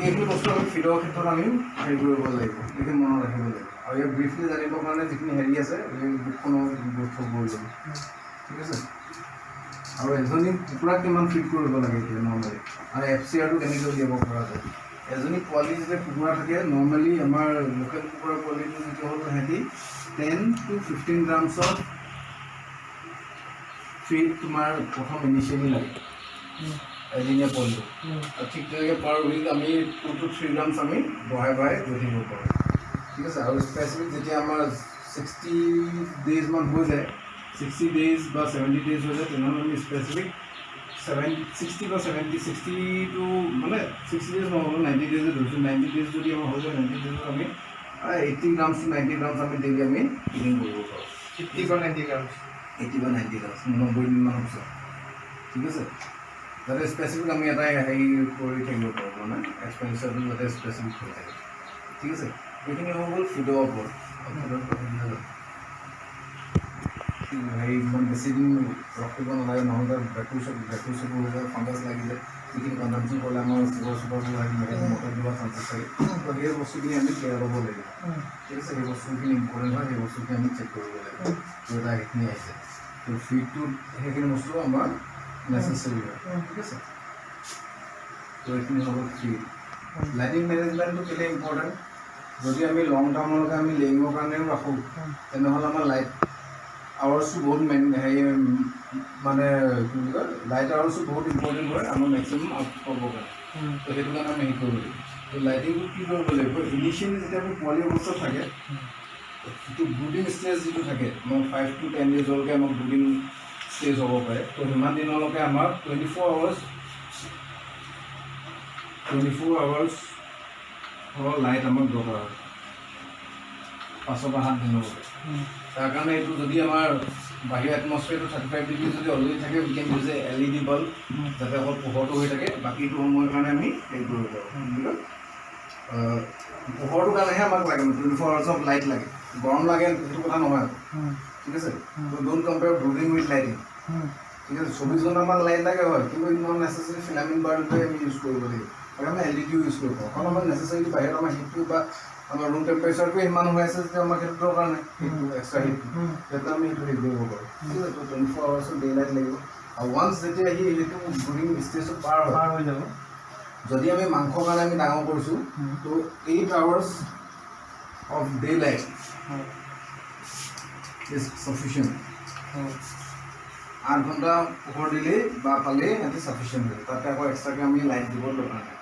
এইখিনি বস্তু আমি ফিডৰ ক্ষেত্ৰত আমি হেৰি কৰিব লাগিব এইখিনি মনত ৰাখিব লাগিব আৰু ইয়াক ব্ৰিফলি জানিবৰ কাৰণে যিখিনি হেৰি আছে এই বুকখনৰ গুৰুত্ব কৰিব লাগিব ঠিক আছে আৰু এজনী কুকুৰাক কিমান ফিড কৰিব লাগে এতিয়া নৰ্মেলি আৰু FCRটো কেনেকৈ উলিয়াব পৰা যায় এজনী পোৱালি যেতিয়া কুকুৰা থাকে নৰ্মেলি আমাৰ লোকেল কুকুৰা পোৱালিটো যিটো হ'ল সিহঁতি 10 to 15 গ্ৰামছৰ ফিড তোমাৰ প্ৰথম ইনিচিয়েলি লাগে এদিনীয়া পোৱালিটো আৰু ঠিক তেনেকৈ পাৰ উইক আমি 2 to 3 গ্ৰামছ আমি বঢ়াই গৈ থাকিব পাৰোঁ ঠিক আছে আৰু স্পেচিফিক যেতিয়া আমাৰ 60 days মান হৈ যায় 60 days বা 70 days হৈ যায় তেনেহ'লে আমি স্পেচিফিক 60 বা 60 to মানে 60 days নহ'ব 90 days ধৰিছোঁ 90 days যদি আমাৰ হৈ যায় 90 days আমি 80 grams to 90 grams আমি ডেইলি আমি ফিডিং কৰিব পাৰোঁ 50 বা 90 গ্ৰাম 80 বা 90 grams 90 দিনমানৰ পিছত ঠিক আছে যাতে স্পেচিফিক আমি এটা হেৰি কৰি থাকিব পাৰোঁ মানে এক্সপেঞ্চাৰটো যাতে স্পেচিফিক হৈ থাকে ঠিক আছে এইখিনি হৈ গ'ল ফিডৰ ওপৰত হেৰি ইমান বেছি দিন ৰখিব নালাগে নহ'লে ভেকুৰ চকুৰ হৈ যায় ফাংগাছ লাগিলে যিখিনি কনজামশ্যন কৰিলে আমাৰ চুগাৰ চুগাৰবোৰ লাগিলে মটৰ যোৱাৰ চান্সেছ থাকে তো সেই বস্তুখিনি আমি কেয়াৰ ল'ব লাগিব ঠিক আছে সেই বস্তুখিনি ইম্পৰ্টেণ্ট হয় সেই বস্তুখিনি আমি চেক কৰিব লাগিব তো এটা সেইখিনি আহিছে তো ফিডটোত সেইখিনি বস্তু আমাৰ নেচেচেৰী হয় ঠিক আছে তো এইখিনি হ'ব ফিড লাইটিং মেনেজমেণ্টটো কেলৈ ইম্পৰ্টেণ্ট যদি আমি লং টাৰ্মলৈকে আমি লেইঙৰ কাৰণেও ৰাখোঁ তেনেহ'লে আমাৰ লাইট আৱাৰ্ছটো বহুত হেৰি মানে কি বুলি কয় লাইট আৱাৰ্ছটো বহুত ইম্পৰ্টেণ্ট হয় আমাৰ মেক্সিমাম আউট পাবৰ কাৰণে তো সেইটো কাৰণে আমি হেৰি কৰিব লাগিব তো লাইটিংটো কি কৰিব লাগিব ইনিচিয়েলি যেতিয়া আমি পোৱালি অৱস্থাত থাকে যিটো ব্ৰুডিং ষ্টেজ যিটো থাকে আমাৰ 5 to 10 ডেজলৈকে আমাৰ ব্ৰুডিং ষ্টেজ হ'ব পাৰে তো সিমান দিনলৈকে আমাৰ 24 আৱাৰ্ছ লাইট আমাক দৰকাৰ হয় 5 বা 7 দিনলৈকে তাৰ কাৰণে এইটো যদি আমাৰ বাহিৰ এটমছফিয়াৰটো 35 ডিগ্ৰী যদি অলৰেডি থাকে we can use LED bulb যাতে অকল পোহৰটো হৈ থাকে বাকীটো সময়ৰ কাৰণে আমি হেৰি কৰিব পাৰোঁ পোহৰটোৰ কাৰণেহে আমাক লাগে 24 আৱাৰ্ছ অফ লাইট লাগে গৰম লাগে সেইটো কথা নহয় ঠিক আছে don't compare brooding with lighting ঠিক আছে 24 ঘণ্টামান লাইট লাগে হয় কিন্তু নন নেচেচাৰী ফিলামেণ্ট বাল্বটোৱে আমি ইউজ কৰিব লাগিব আৰু আমি LED ইউজ কৰিব পাৰোঁ কাৰণ আমাৰ নেচেচাৰী বাহিৰত আমাৰ হিটটো বা আমাৰ ৰুম টেম্পাৰেচাৰটো ইমান হৈ আছে যে আমাৰ সেইটো দৰকাৰ নাই সেইটো এক্সট্ৰা হিটটো সেইটো আমি সেইটো হেৰি কৰিব পাৰোঁ ঠিক আছে 24 আৱাৰ্ছৰ ডে লাইট লাগিব আৰু ওৱান্স যেতিয়া আহি সেইটো ব্ৰুডিং ষ্টেজটো পাৰ হৈ যাব যদি আমি মাংসৰ কাৰণে আমি ডাঙৰ কৰিছোঁ তো 8 hours off day light is sufficient 8 ঘণ্টা পোহৰ দিলেই বা পালেই সিহঁতে চাফিচিয়েণ্ট হয় তাতে আকৌ এক্সট্ৰাকৈ আমি লাইট দিব দৰকাৰ নাই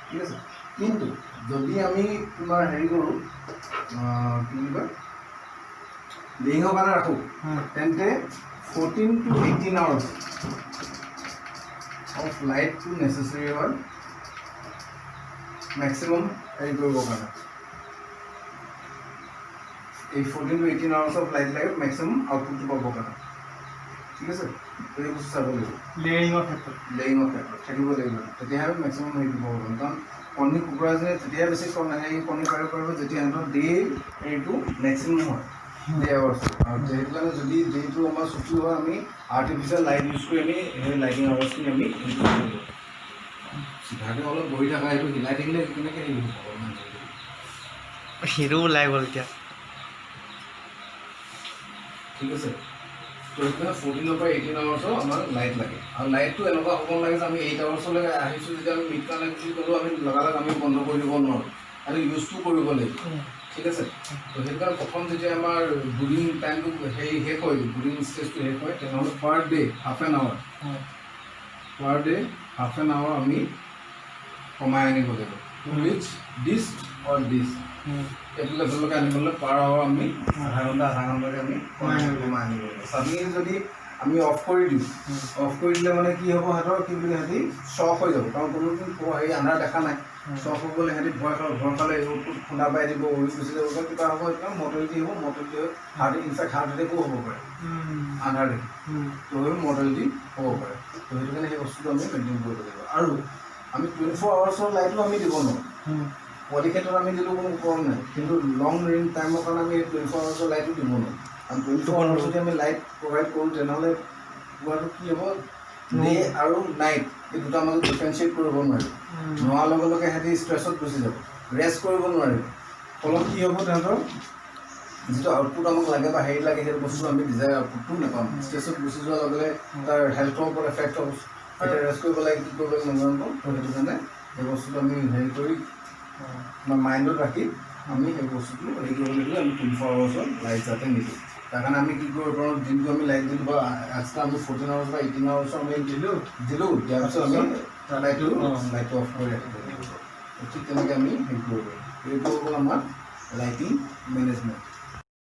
ঠিক আছে কিন্তু যদি আমি তোমাৰ হেৰি কৰোঁ কি বুলি কয় লেইঙৰ কাৰণে ৰাখোঁ তেন্তে 14 to 18 আৱাৰ্ছ অফ লাইটটো নেচেচাৰী হয় মেক্সিমাম হেৰি কৰিবৰ কাৰণে এই 14 to 18 আৱাৰ্ছ অফ লাইট লাগে মেক্সিমাম আউটপুটটো পাবৰ কাৰণে ঠিক আছে এই বস্তু চাব লাগিব লেইঙৰ ক্ষেত্ৰত থাকিব লাগিব তেতিয়াহে মেক্সিমাম হেৰি পাব পাৰিম কাৰণ কণী কুকুৰাজনে তেতিয়াহে বেছি হেৰি কণী পাৰিব পাৰিব যেতিয়া সিহঁতৰ ডে হেৰিটো মেক্সিমাম হয় ডে আৱাৰ্ছ আৰু সেইটো কাৰণে যদি ডেটো আমাৰ ছুটি হয় আমি আৰ্টিফিচিয়েল লাইট ইউজ কৰি আমি সেই লাইটিং আৱাৰ্ছখিনি আমি ইউজ কৰিব চিধাকৈ অলপ বহি থকা সেইটো হিলাই থাকিলে কেনেকৈ হেৰি হ'ব সেইটো ওলাই গ'ল এতিয়া ঠিক আছে তো সেইকাৰণে 14 পৰা 18 আৱাৰ্ছৰ আমাৰ লাইট লাগে আৰু লাইটটো এনেকুৱা হ'ব লাগে যে আমি 8 আৱাৰ্ছলৈকে আহিছোঁ যেতিয়া আমি মিড কাৰণে বুলি ক'লেও আমি লগালগ আমি বন্ধ কৰি দিব নোৱাৰোঁ আৰু ইউজটো কৰিব লাগিব ঠিক আছে তো সেইকাৰণে প্ৰথম যেতিয়া আমাৰ ব্ৰুডিং টাইমটো শেষ হয় ব্ৰুডিং ষ্টেজটো শেষ হয় তেনেহ'লে per day half an hour আমি কমাই আনিব লাগিব উইথ ডিছ অৰ ডিছ এইটো লেভেললৈকে আনিবলৈ পাৰ আৱাৰ আমি আধা ঘণ্টাকৈ আমি কমাই আনিব লাগিব চাডেনলি যদি আমি অফ কৰি দিওঁ অফ কৰি দিলে মানে কি হ'ব সিহঁতৰ কি বুলি সিহঁতি শ্বক হৈ যাব কাৰণ কোনোদিন হেৰি আন্ধাৰ দেখা নাই শ্বক হৈ গ'লে সিহঁতি ভয় খালে এইটো খুন্দা পাই দিব উৰি গুচি যাব কিবা হ'ব এতিয়া মৰ্টেলিটি হৈ ইনফেক্ট হাৰ্ট এটেকো হ'ব পাৰে আন্ধাৰ দেখি তো সেই মৰ্টেলিটি হ'ব পাৰে তো সেইটো কাৰণে সেই বস্তুটো আমি মেইনটেইন কৰিব লাগিব আৰু আমি 24 আৱাৰ্ছৰ লাইটো আমি দিব নোৱাৰোঁ পোৱালি ক্ষেত্ৰত আমি দিলেও কোনো প্ৰব্লেম নাই কিন্তু লং ৰেঞ্জ টাইমৰ কাৰণে আমি 24 আৱাৰ্ছৰ লাইটো দিব নোৱাৰোঁ আৰু 24 আৱাৰ্ছ যদি আমি লাইট প্ৰভাইড কৰোঁ তেনেহ'লে পোৱাটো কি হ'ব ডে আৰু নাইট এই দুটাৰ মাজত ডিফাৰেঞ্চিয়েট কৰিব নোৱাৰিব নোৱাৰ লগে লগে সিহঁতি ষ্ট্ৰেছত গুচি যাব ৰেষ্ট কৰিব নোৱাৰিব ফলত কি হ'ব তেহেঁতৰ যিটো আউটপুট আমাক লাগে বা হেৰি লাগে সেইটো বস্তু আমি ডিজায়াৰ আউটপুটটো নাপাম ষ্ট্ৰেছত গুচি যোৱাৰ লগে লগে তাৰ হেল্থৰ ওপৰত এফেক্ট হ'ব এতিয়া ৰেষ্ট কৰিব লাগে কি কৰিব লাগে নাজানো তো সেইটো কাৰণে সেই বস্তুটো আমি হেৰি কৰি বা মাইণ্ডত ৰাখি আমি সেই বস্তুটো হেৰি কৰিব লাগিব আমি 24 আৱাৰ্ছৰ লাইট যাতে নিদিওঁ তাৰ কাৰণে আমি কি কৰিব পাৰোঁ দিনটো আমি লাইট দিলোঁ বা এক্সট্ৰা আমি 14 আৱাৰ্ছ বা 18 আৱাৰ্ছৰ আমি দিলোঁ দিয়াৰ পিছত আমি লাইটটো অফ কৰি ৰাখিব লাগিব ঠিক তেনেকৈ আমি হেৰি কৰিব পাৰোঁ এইটো হ'ল আমাৰ লাইটিং মেনেজমেণ্ট